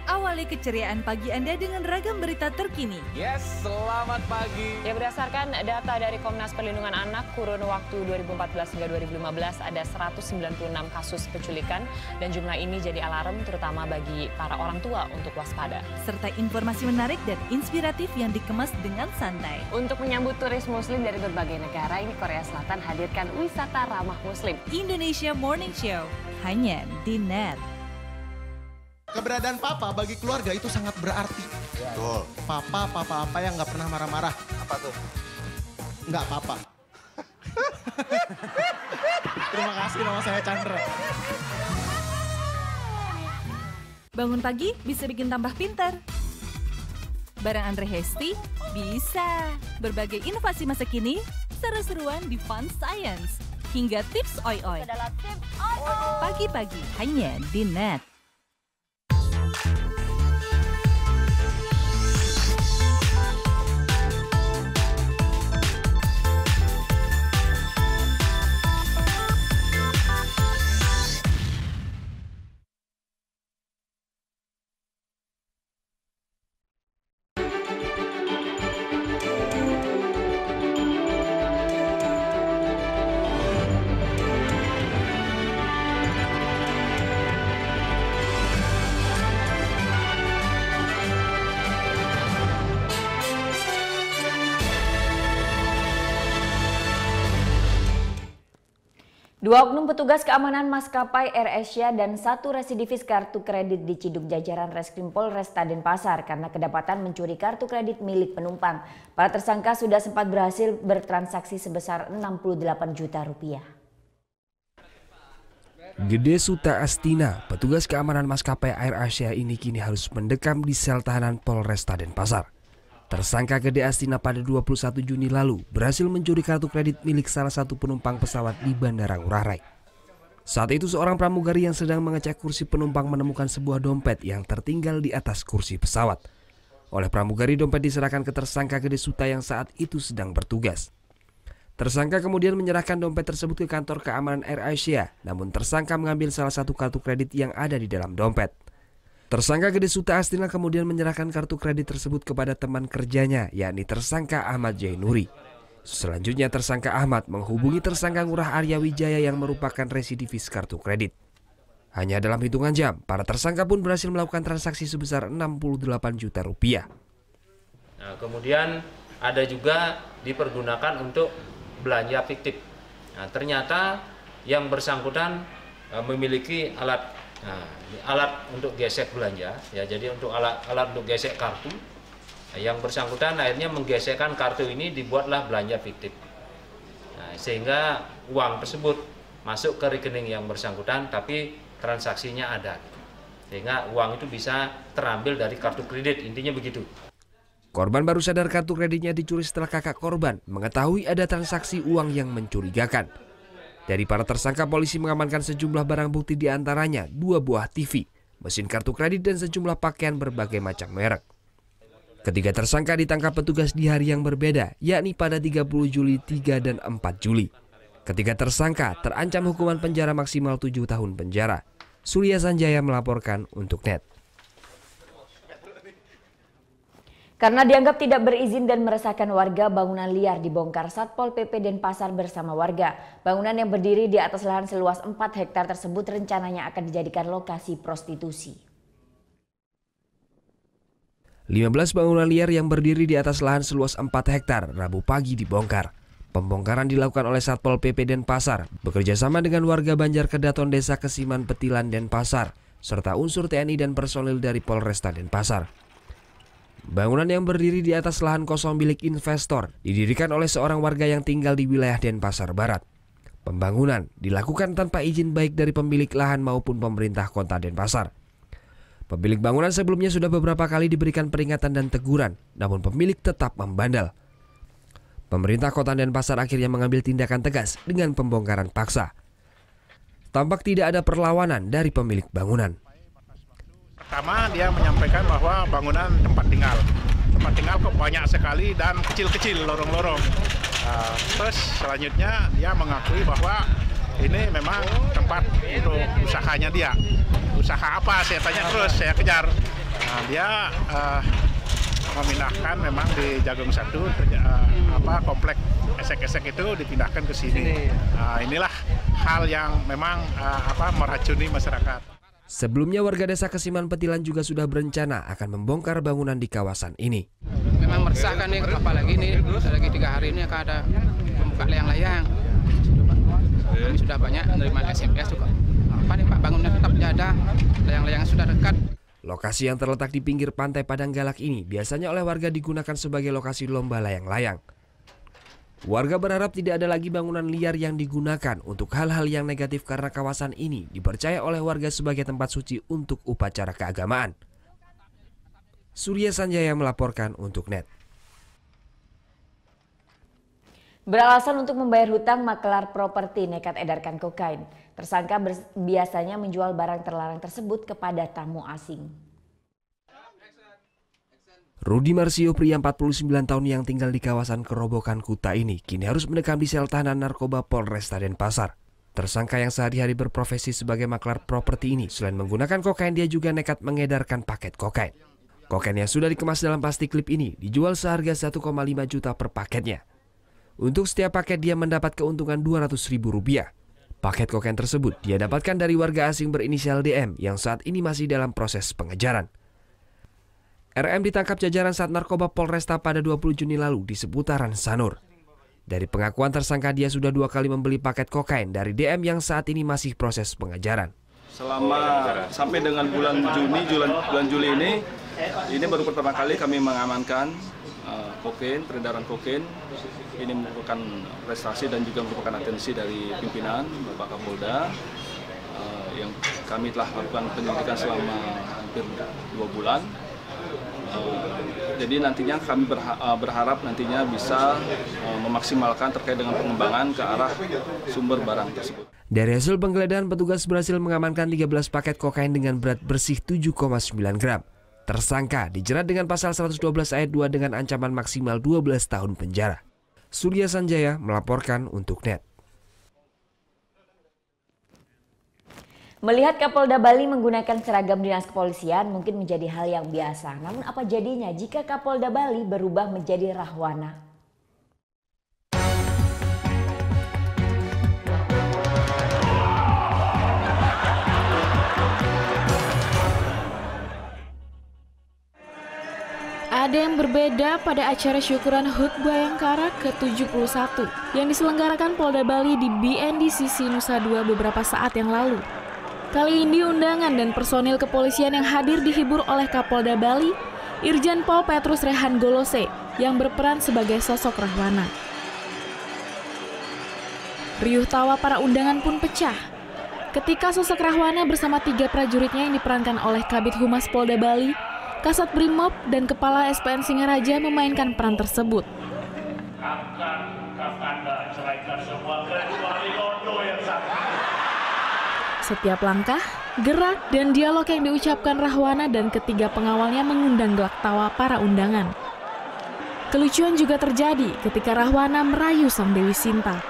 Awali keceriaan pagi Anda dengan ragam berita terkini. Yes, selamat pagi. Ya, berdasarkan data dari Komnas Perlindungan Anak, kurun waktu 2014 hingga 2015 ada 196 kasus penculikan dan jumlah ini jadi alarm terutama bagi para orang tua untuk waspada. Serta informasi menarik dan inspiratif yang dikemas dengan santai. Untuk menyambut turis muslim dari berbagai negara, ini Korea Selatan hadirkan wisata ramah muslim. Indonesia Morning Show hanya di Net. Keberadaan papa bagi keluarga itu sangat berarti. Betul. Papa apa yang nggak pernah marah-marah. Apa tuh? Nggak apa-apa. Terima kasih, nama saya Chandra. Bangun pagi bisa bikin tambah pintar. Bareng Andre Hesti bisa. Berbagai inovasi masa kini, seru-seruan di Fun Science. Hingga tips oi-oi. Pagi-pagi hanya di Net. Dua oknum petugas keamanan maskapai AirAsia dan satu residivis kartu kredit diciduk jajaran Reskrim Polresta Denpasar karena kedapatan mencuri kartu kredit milik penumpang. Para tersangka sudah sempat berhasil bertransaksi sebesar 68 juta rupiah. Gede Suta Astina, petugas keamanan maskapai AirAsia ini kini harus mendekam di sel tahanan Polresta Denpasar. Tersangka Gede Astina pada 21 Juni lalu berhasil mencuri kartu kredit milik salah satu penumpang pesawat di Bandara Ngurah Rai. Saat itu seorang pramugari yang sedang mengecek kursi penumpang menemukan sebuah dompet yang tertinggal di atas kursi pesawat. Oleh pramugari, dompet diserahkan ke tersangka Gede Suta yang saat itu sedang bertugas. Tersangka kemudian menyerahkan dompet tersebut ke kantor keamanan AirAsia, namun tersangka mengambil salah satu kartu kredit yang ada di dalam dompet. Tersangka Gede Suta Astina kemudian menyerahkan kartu kredit tersebut kepada teman kerjanya, yakni tersangka Ahmad Jainuri. Selanjutnya tersangka Ahmad menghubungi tersangka Ngurah Arya Wijaya yang merupakan residivis kartu kredit. Hanya dalam hitungan jam, para tersangka pun berhasil melakukan transaksi sebesar 68 juta rupiah. Nah, kemudian ada juga dipergunakan untuk belanja fiktif. Nah, ternyata yang bersangkutan memiliki alat untuk gesek belanja, ya. Jadi untuk alat untuk gesek kartu, yang bersangkutan akhirnya menggesekkan kartu ini, dibuatlah belanja fiktif. Nah, sehingga uang tersebut masuk ke rekening yang bersangkutan, tapi transaksinya ada, sehingga uang itu bisa terambil dari kartu kredit, intinya begitu. Korban baru sadar kartu kreditnya dicuri setelah kakak korban mengetahui ada transaksi uang yang mencurigakan. Dari para tersangka, polisi mengamankan sejumlah barang bukti, diantaranya 2 buah TV, mesin kartu kredit, dan sejumlah pakaian berbagai macam merek. Ketiga tersangka ditangkap petugas di hari yang berbeda, yakni pada 30 Juli, 3 dan 4 Juli. Ketiga tersangka terancam hukuman penjara maksimal 7 tahun penjara. Surya Sanjaya melaporkan untuk NET. Karena dianggap tidak berizin dan meresahkan warga, bangunan liar dibongkar Satpol PP Denpasar bersama warga. Bangunan yang berdiri di atas lahan seluas 4 hektar tersebut rencananya akan dijadikan lokasi prostitusi. 15 bangunan liar yang berdiri di atas lahan seluas 4 hektar Rabu pagi dibongkar. Pembongkaran dilakukan oleh Satpol PP Denpasar bekerjasama dengan warga Banjar Kedaton Desa Kesiman Petilan Denpasar serta unsur TNI dan personil dari Polresta Denpasar. Bangunan yang berdiri di atas lahan kosong milik investor didirikan oleh seorang warga yang tinggal di wilayah Denpasar Barat. Pembangunan dilakukan tanpa izin baik dari pemilik lahan maupun pemerintah Kota Denpasar. Pemilik bangunan sebelumnya sudah beberapa kali diberikan peringatan dan teguran, namun pemilik tetap membandel. Pemerintah Kota Denpasar akhirnya mengambil tindakan tegas dengan pembongkaran paksa. Tampak tidak ada perlawanan dari pemilik bangunan. Pertama, dia menyampaikan bahwa bangunan tempat tinggal. Tempat tinggal kok banyak sekali dan kecil-kecil, lorong-lorong. Terus selanjutnya dia mengakui bahwa ini memang tempat untuk usahanya dia. Usaha apa? Saya tanya terus, saya kejar. Dia memindahkan memang di Jagung 1, komplek esek-esek itu dipindahkan ke sini. Inilah hal yang memang meracuni masyarakat. Sebelumnya warga desa Kesiman Petilan juga sudah berencana akan membongkar bangunan di kawasan ini. Memang meresahkan nih, apalagi ini lagi 3 hari ini akan ada membuka layang-layang. Kami sudah banyak menerima SMS juga. Apa nih Pak, bangunan tetap ada, layang-layang sudah dekat. Lokasi yang terletak di pinggir pantai Padang Galak ini biasanya oleh warga digunakan sebagai lokasi lomba layang-layang. Warga berharap tidak ada lagi bangunan liar yang digunakan untuk hal-hal yang negatif karena kawasan ini dipercaya oleh warga sebagai tempat suci untuk upacara keagamaan. Surya Sanjaya melaporkan untuk NET. Beralasan untuk membayar hutang, makelar properti nekat edarkan kokain. Tersangka biasanya menjual barang terlarang tersebut kepada tamu asing. Rudi Marsio, pria 49 tahun yang tinggal di kawasan Kerobokan Kuta ini, kini harus mendekam di sel tahanan narkoba Polresta Denpasar. Tersangka yang sehari-hari berprofesi sebagai maklar properti ini, selain menggunakan kokain, dia juga nekat mengedarkan paket kokain. Kokain yang sudah dikemas dalam plastik klip ini dijual seharga 1,5 juta per paketnya. Untuk setiap paket dia mendapat keuntungan Rp200.000. Paket kokain tersebut dia dapatkan dari warga asing berinisial DM yang saat ini masih dalam proses pengejaran. RM ditangkap jajaran Sat Narkoba Polresta pada 20 Juni lalu di seputaran Sanur. Dari pengakuan tersangka, dia sudah 2 kali membeli paket kokain dari DM yang saat ini masih proses pengejaran. Selama sampai dengan bulan Juli ini baru pertama kali kami mengamankan kokain, peredaran kokain. Ini merupakan prestasi dan juga merupakan atensi dari pimpinan Bapak Kapolda yang kami telah lakukan penyelidikan selama hampir 2 bulan. Jadi nantinya kami berharap nantinya bisa memaksimalkan terkait dengan pengembangan ke arah sumber barang tersebut. Dari hasil penggeledahan, petugas berhasil mengamankan 13 paket kokain dengan berat bersih 7,9 gram. Tersangka dijerat dengan pasal 112 ayat 2 dengan ancaman maksimal 12 tahun penjara. Surya Sanjaya melaporkan untuk NET. Melihat Kapolda Bali menggunakan seragam dinas kepolisian mungkin menjadi hal yang biasa. Namun apa jadinya jika Kapolda Bali berubah menjadi Rahwana? Ada yang berbeda pada acara syukuran HUT Bayangkara ke-71 yang diselenggarakan Polda Bali di BNDCC Nusa Dua beberapa saat yang lalu. Kali ini undangan dan personil kepolisian yang hadir dihibur oleh Kapolda Bali, Irjen Pol Petrus Rehan Golose, yang berperan sebagai sosok Rahwana. Riuh tawa para undangan pun pecah ketika sosok Rahwana bersama 3 prajuritnya yang diperankan oleh Kabid Humas Polda Bali, Kasat Brimob, dan Kepala SPN Singaraja memainkan peran tersebut. Setiap langkah, gerak, dan dialog yang diucapkan Rahwana dan ketiga pengawalnya mengundang gelak tawa para undangan. Kelucuan juga terjadi ketika Rahwana merayu sang Dewi Sinta.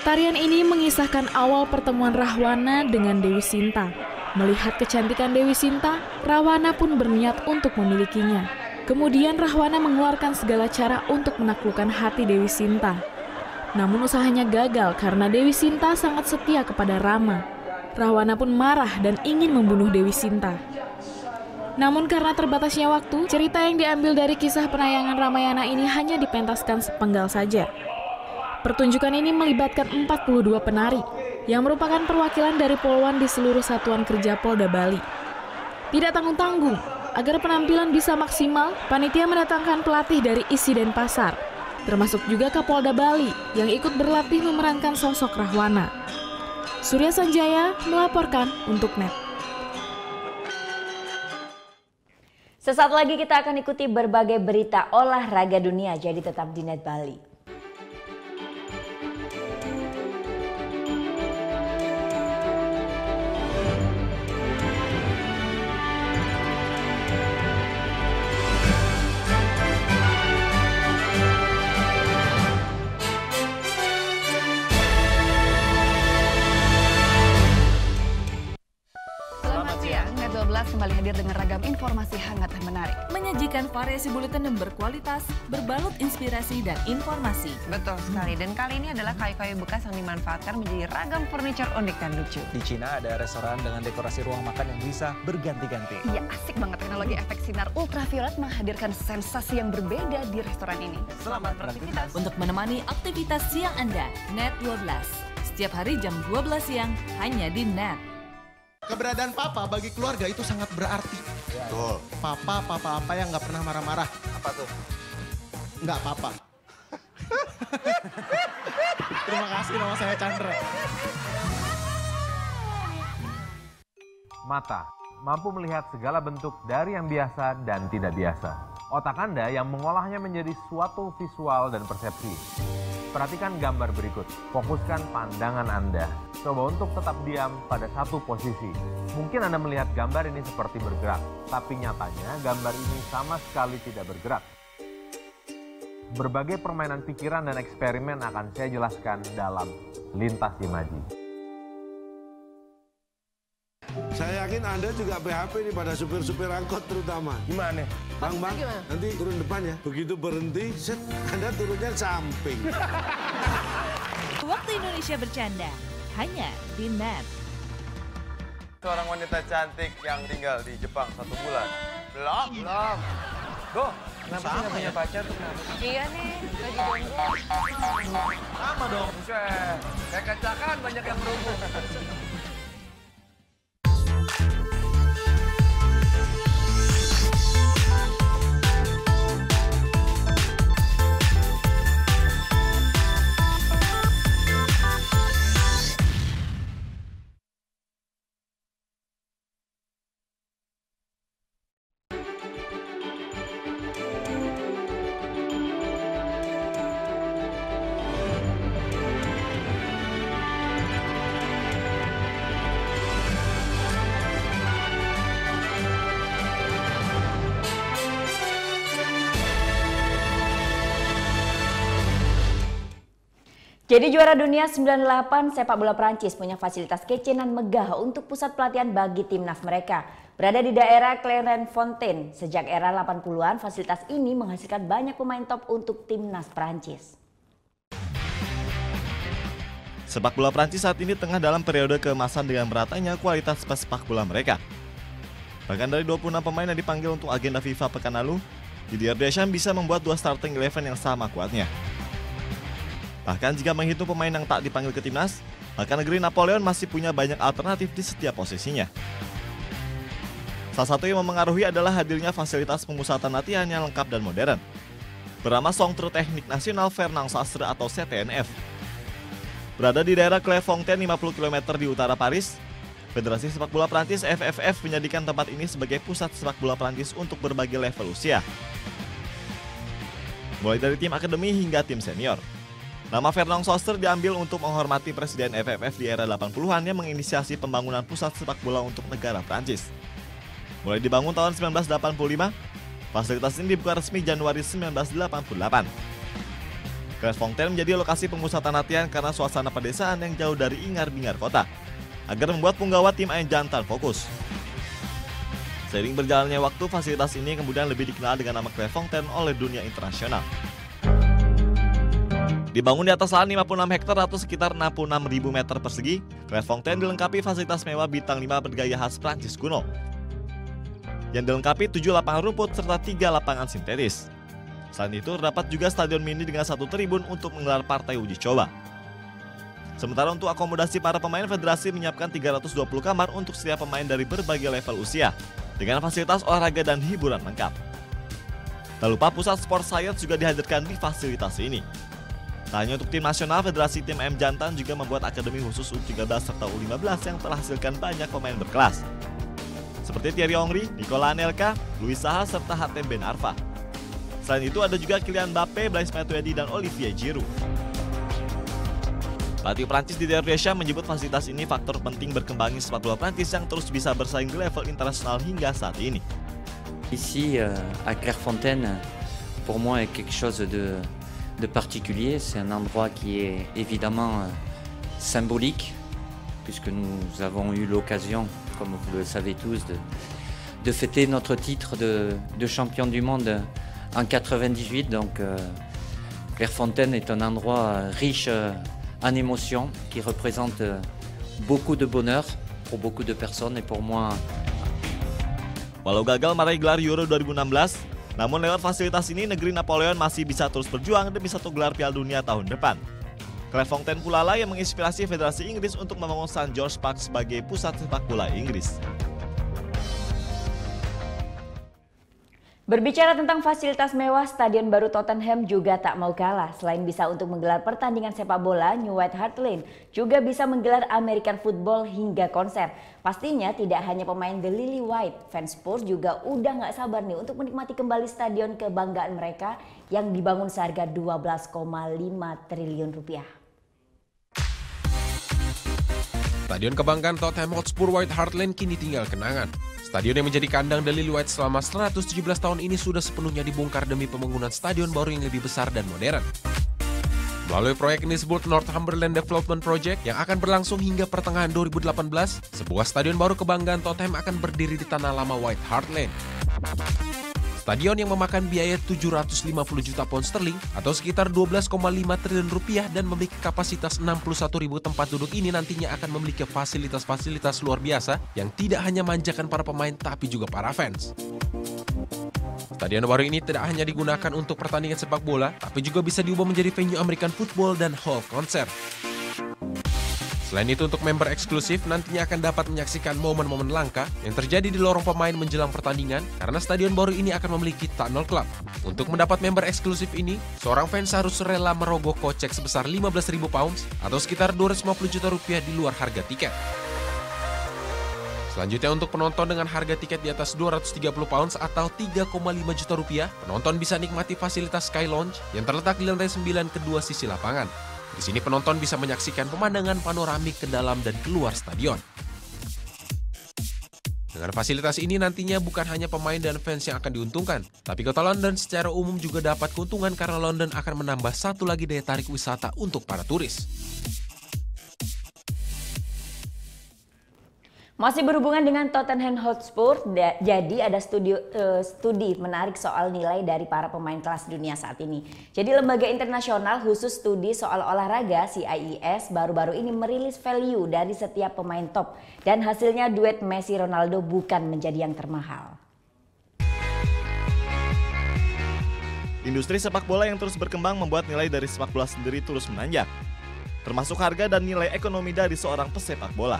Tarian ini mengisahkan awal pertemuan Rahwana dengan Dewi Sinta. Melihat kecantikan Dewi Sinta, Rahwana pun berniat untuk memilikinya. Kemudian Rahwana mengeluarkan segala cara untuk menaklukkan hati Dewi Sinta. Namun usahanya gagal karena Dewi Sinta sangat setia kepada Rama. Rahwana pun marah dan ingin membunuh Dewi Sinta. Namun karena terbatasnya waktu, cerita yang diambil dari kisah penayangan Ramayana ini hanya dipentaskan sepenggal saja. Pertunjukan ini melibatkan 42 penari, yang merupakan perwakilan dari poluan di seluruh satuan kerja Polda Bali. Tidak tanggung-tanggung, agar penampilan bisa maksimal, panitia mendatangkan pelatih dari Isi Denpasar, termasuk juga Kapolda Bali yang ikut berlatih memerankan sosok Rahwana. Surya Sanjaya melaporkan untuk NET. Sesaat lagi kita akan ikuti berbagai berita olahraga dunia, jadi tetap di NET Bali. Kembali hadir dengan ragam informasi hangat dan menarik. Menyajikan variasi buletin yang berkualitas, berbalut inspirasi dan informasi. Betul sekali, dan kali ini adalah kayu-kayu bekas yang dimanfaatkan menjadi ragam furniture unik dan lucu. Di Cina ada restoran dengan dekorasi ruang makan yang bisa berganti-ganti. Ya, asik banget teknologi efek sinar ultraviolet menghadirkan sensasi yang berbeda di restoran ini. Selamat beraktivitas. Untuk menemani aktivitas siang Anda, NET 12. Setiap hari jam 12 siang, hanya di NET. Keberadaan papa bagi keluarga itu sangat berarti. Betul. Papa apa yang nggak pernah marah-marah. Apa tuh? Nggak papa. Terima kasih, nama saya Chandra. Mata mampu melihat segala bentuk dari yang biasa dan tidak biasa. Otak Anda yang mengolahnya menjadi suatu visual dan persepsi. Perhatikan gambar berikut. Fokuskan pandangan Anda. Coba untuk tetap diam pada satu posisi. Mungkin Anda melihat gambar ini seperti bergerak, tapi nyatanya gambar ini sama sekali tidak bergerak. Berbagai permainan pikiran dan eksperimen akan saya jelaskan dalam Lintas Imaji. Saya yakin Anda juga PHP nih pada supir-supir angkot terutama. Gimana? Bang, nanti turun depan ya. Begitu berhenti, set, Anda turunnya samping. Waktu Indonesia bercanda, hanya di NET. Seorang wanita cantik yang tinggal di Jepang 1 bulan. Belum. Go, kenapa sih nggak punya pacar tuh kenapa? Iya nih, lagi jomblo. Sama dong. Kayak kacakan banyak yang berhubung. Jadi juara dunia 98 sepak bola Prancis punya fasilitas kece dan megah untuk pusat pelatihan bagi timnas mereka. Berada di daerah Clairefontaine, sejak era 80-an fasilitas ini menghasilkan banyak pemain top untuk timnas Prancis. Sepak bola Prancis saat ini tengah dalam periode keemasan dengan meratanya kualitas sepak bola mereka. Bahkan dari 26 pemain yang dipanggil untuk agenda FIFA pekan lalu, Didier Deschamps bisa membuat 2 starting 11 yang sama kuatnya. Bahkan jika menghitung pemain yang tak dipanggil ke timnas, Maka negeri Napoleon masih punya banyak alternatif di setiap posisinya. Salah satu yang memengaruhi adalah hadirnya fasilitas pemusatan latihan yang lengkap dan modern. Bernama Centre Technique National Fernand Sastre atau CTNF. Berada di daerah Clairefontaine 50 km di utara Paris, Federasi Sepak Bola Prancis FFF menjadikan tempat ini sebagai pusat sepak bola Prancis untuk berbagai level usia. Mulai dari tim akademi hingga tim senior. Nama Fernand Sastre diambil untuk menghormati Presiden FFF di era 80-an yang menginisiasi pembangunan pusat sepak bola untuk negara Prancis. Mulai dibangun tahun 1985, fasilitas ini dibuka resmi Januari 1988. Clairefontaine menjadi lokasi pemusatan latihan karena suasana pedesaan yang jauh dari ingar-bingar kota, agar membuat punggawa tim Ayam Jantan fokus. Seiring berjalannya waktu, fasilitas ini kemudian lebih dikenal dengan nama Clairefontaine oleh dunia internasional. Dibangun di atas lahan 56 hektar atau sekitar 66.000 meter persegi, Clairefontaine dilengkapi fasilitas mewah bintang 5 bergaya khas Prancis kuno. Yang dilengkapi 7 lapangan rumput serta 3 lapangan sintetis. Selain itu, terdapat juga stadion mini dengan 1 tribun untuk menggelar partai uji coba. Sementara untuk akomodasi para pemain, federasi menyiapkan 320 kamar untuk setiap pemain dari berbagai level usia, dengan fasilitas olahraga dan hiburan lengkap. Tak lupa pusat sport science juga dihadirkan di fasilitas ini. Tak hanya untuk tim nasional, Federasi Tim Ayam Jantan juga membuat akademi khusus U13 serta U15 yang telah hasilkan banyak pemain berkelas. Seperti Thierry Henry, Nicolas Anelka, Louis Saha, serta Hatem Ben Arfa. Selain itu ada juga Kylian Mbappé, Blaise Matuidi, dan Olivier Giroud. Pelatih Prancis Didier Deschamps menyebut fasilitas ini faktor penting berkembangnya sepak bola Prancis yang terus bisa bersaing di level internasional hingga saat ini. Ici, à Clairefontaine, pour moi est quelque chose de particulier. C'est un endroit qui est évidemment symbolique, puisque nous avons eu l'occasion, comme vous le savez tous, de fêter notre titre de champion du monde en 98. Donc Clairefontaine est un endroit riche en émotions, qui représente beaucoup de bonheur pour beaucoup de personnes et pour moi. Walau gagal meraih gelar Euro 2016, namun lewat fasilitas ini negeri Napoleon masih bisa terus berjuang demi satu gelar Piala Dunia tahun depan. Clairefontaine pula lah yang menginspirasi Federasi Inggris untuk membangun St. George Park sebagai pusat sepak bola Inggris. Berbicara tentang fasilitas mewah, stadion baru Tottenham juga tak mau kalah. Selain bisa untuk menggelar pertandingan sepak bola, New White Hart Lane juga bisa menggelar American football hingga konser. Pastinya tidak hanya pemain The Lily White, fans Spurs juga udah gak sabar nih untuk menikmati kembali stadion kebanggaan mereka yang dibangun seharga 12,5 triliun rupiah. Stadion kebanggaan Tottenham Hotspur White Hart Lane kini tinggal kenangan. Stadion yang menjadi kandang The Lily White selama 117 tahun ini sudah sepenuhnya dibongkar demi pembangunan stadion baru yang lebih besar dan modern. Melalui proyek ini disebut Northumberland Development Project yang akan berlangsung hingga pertengahan 2018, sebuah stadion baru kebanggaan Tottenham akan berdiri di tanah lama White Hart Lane. Stadion yang memakan biaya 750 juta pound sterling atau sekitar 12,5 triliun rupiah dan memiliki kapasitas 61.000 tempat duduk ini nantinya akan memiliki fasilitas-fasilitas luar biasa yang tidak hanya manjakan para pemain tapi juga para fans. Stadion baru ini tidak hanya digunakan untuk pertandingan sepak bola, tapi juga bisa diubah menjadi venue American football dan hall konser. Selain itu, untuk member eksklusif nantinya akan dapat menyaksikan momen-momen langka yang terjadi di lorong pemain menjelang pertandingan karena stadion baru ini akan memiliki tunnel club. Untuk mendapat member eksklusif ini, seorang fans harus rela merogoh kocek sebesar 15.000 pounds atau sekitar 250 juta rupiah di luar harga tiket. Selanjutnya untuk penonton dengan harga tiket di atas 230 pounds atau 3,5 juta rupiah, penonton bisa nikmati fasilitas Sky Lounge yang terletak di lantai 9 kedua sisi lapangan. Di sini penonton bisa menyaksikan pemandangan panoramik ke dalam dan keluar stadion. Dengan fasilitas ini nantinya bukan hanya pemain dan fans yang akan diuntungkan, tapi kota London secara umum juga dapat keuntungan karena London akan menambah satu lagi daya tarik wisata untuk para turis. Masih berhubungan dengan Tottenham Hotspur, jadi ada studi menarik soal nilai dari para pemain kelas dunia saat ini. Jadi lembaga internasional khusus studi soal olahraga CIES baru-baru ini merilis value dari setiap pemain top. Dan hasilnya duet Messi-Ronaldo bukan menjadi yang termahal. Industri sepak bola yang terus berkembang membuat nilai dari sepak bola sendiri terus menanjak. termasuk harga dan nilai ekonomi dari seorang pesepak bola.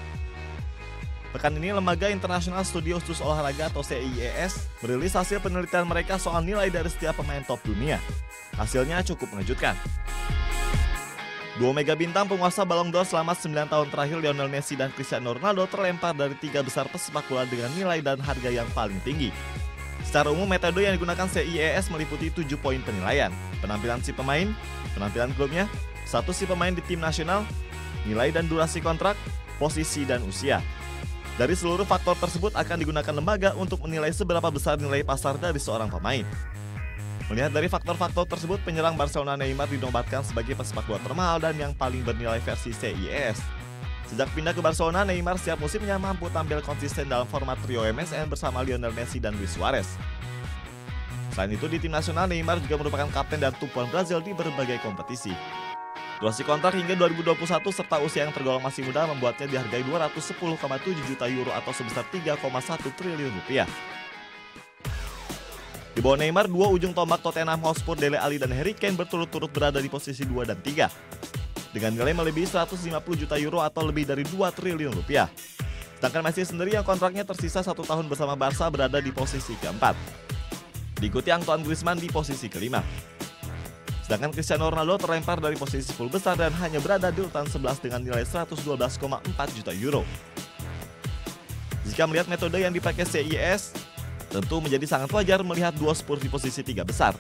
Pekan ini, Lembaga Internasional Studi Khusus Olahraga atau CIES merilis hasil penelitian mereka soal nilai dari setiap pemain top dunia. Hasilnya cukup mengejutkan. Duo mega bintang penguasa Ballon d'Or selama 9 tahun terakhir, Lionel Messi dan Cristiano Ronaldo, terlempar dari 3 besar pesepak bola dengan nilai dan harga yang paling tinggi. Secara umum, metode yang digunakan CIES meliputi 7 poin penilaian: penampilan si pemain, penampilan klubnya, status si pemain di tim nasional, nilai dan durasi kontrak, posisi dan usia. Dari seluruh faktor tersebut akan digunakan lembaga untuk menilai seberapa besar nilai pasar dari seorang pemain. Melihat dari faktor-faktor tersebut, penyerang Barcelona Neymar dinobatkan sebagai pesepak bola termahal dan yang paling bernilai versi CIES. Sejak pindah ke Barcelona, Neymar setiap musimnya mampu tampil konsisten dalam format trio MSN bersama Lionel Messi dan Luis Suarez. Selain itu, di tim nasional, Neymar juga merupakan kapten dan tumpuan Brazil di berbagai kompetisi. Durasi kontrak hingga 2021 serta usia yang tergolong masih muda membuatnya dihargai 210,7 juta euro atau sebesar 3,1 triliun rupiah. Di bawah Neymar, dua ujung tombak Tottenham Hotspur, Dele Alli dan Harry Kane berturut-turut berada di posisi 2 dan 3. Dengan nilai melebihi 150 juta euro atau lebih dari 2 triliun rupiah. Sedangkan Messi sendiri yang kontraknya tersisa 1 tahun bersama Barca berada di posisi keempat. Diikuti Antoine Griezmann di posisi kelima. Sedangkan Cristiano Ronaldo terlempar dari posisi 10 besar dan hanya berada di urutan 11 dengan nilai 112,4 juta euro. Jika melihat metode yang dipakai CIES, tentu menjadi sangat wajar melihat dua Spurs di posisi 3 besar.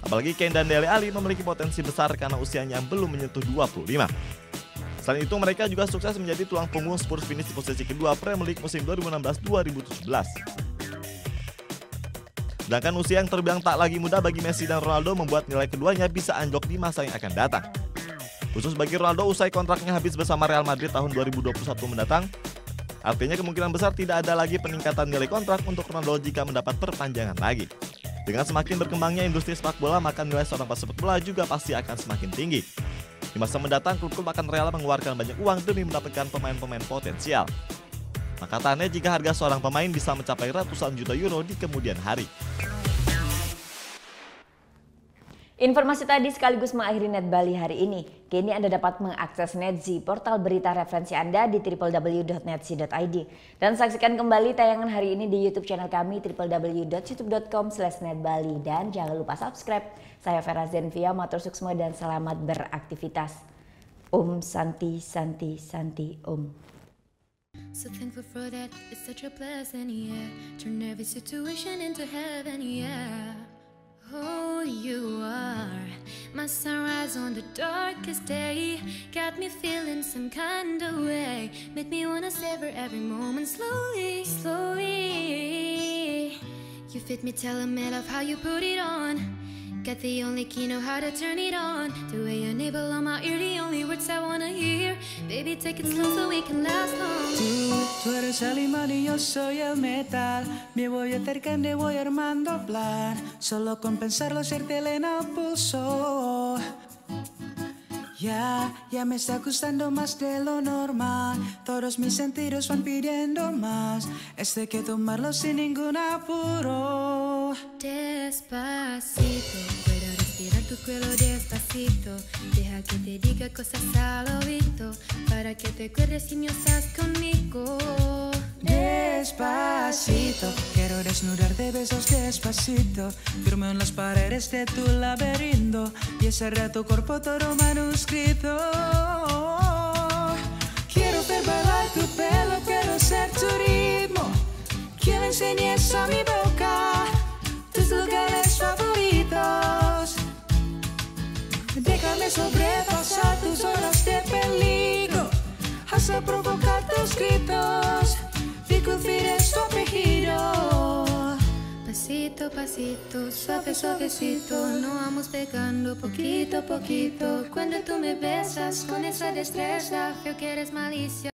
Apalagi Kane dan Dele Alli memiliki potensi besar karena usianya yang belum menyentuh 25. Selain itu, mereka juga sukses menjadi tulang punggung Spurs finish di posisi kedua Premier League musim 2016-2017. Sedangkan usia yang terbilang tak lagi muda bagi Messi dan Ronaldo membuat nilai keduanya bisa anjlok di masa yang akan datang. Khusus bagi Ronaldo, usai kontraknya habis bersama Real Madrid tahun 2021 mendatang, artinya kemungkinan besar tidak ada lagi peningkatan nilai kontrak untuk Ronaldo jika mendapat perpanjangan lagi. Dengan semakin berkembangnya industri sepak bola, maka nilai seorang pesepak bola juga pasti akan semakin tinggi. Di masa mendatang, klub-klub akan rela mengeluarkan banyak uang demi mendapatkan pemain-pemain potensial. Maka tak aneh jika harga seorang pemain bisa mencapai ratusan juta euro di kemudian hari. Informasi tadi sekaligus mengakhiri Net Bali hari ini. Kini Anda dapat mengakses Netzi, portal berita referensi Anda di www.netzi.id. Dan saksikan kembali tayangan hari ini di YouTube channel kami www.youtube.com/netbali. Dan jangan lupa subscribe. Saya Vera Zenvia, matur suksma dan selamat beraktivitas. Om Santi Santi Santi Om. So thankful for that, it's such a blessing, yeah. Turn every situation into heaven, yeah. Oh, you are my sunrise on the darkest day. Got me feeling some kind of way. Make me wanna savor every moment slowly, slowly. You fit me, tailor-made of how you put it on. Got the only key, know how to turn it on. The way you nibble on my ear, the only words I wanna hear. Baby, take it slow so we can last long. Tú eres el imán y yo soy el metal. Me voy acercando y voy armando plan. Solo con pensarlo, hacértelo en el pulso. Ya me está gustando más de lo normal. Todos mis sentidos van pidiendo más. Esto hay que tomarlo sin ningún apuro. Despacito, puedo respirar tu cuello despacito. Deja que te diga cosas al oído, para que te acuerdes si no estás conmigo. Despacito, quiero desnudarte besos despacito. Firmo en las paredes de tu laberinto y cerrar tu cuerpo todo manuscrito. Quiero ver bailar tu pelo, quiero ser tu ritmo. Quiero enseñes a mi boca tus lugares favoritos. Déjame sobrepasar tus horas de peligro, hasta provocar tus gritos. Discutir su apellido. Pasito, pasito, suave, suavecito. Nos vamos pegando poquito a poquito. Cuando tú me besas con esa destreza, veo que eres malicia.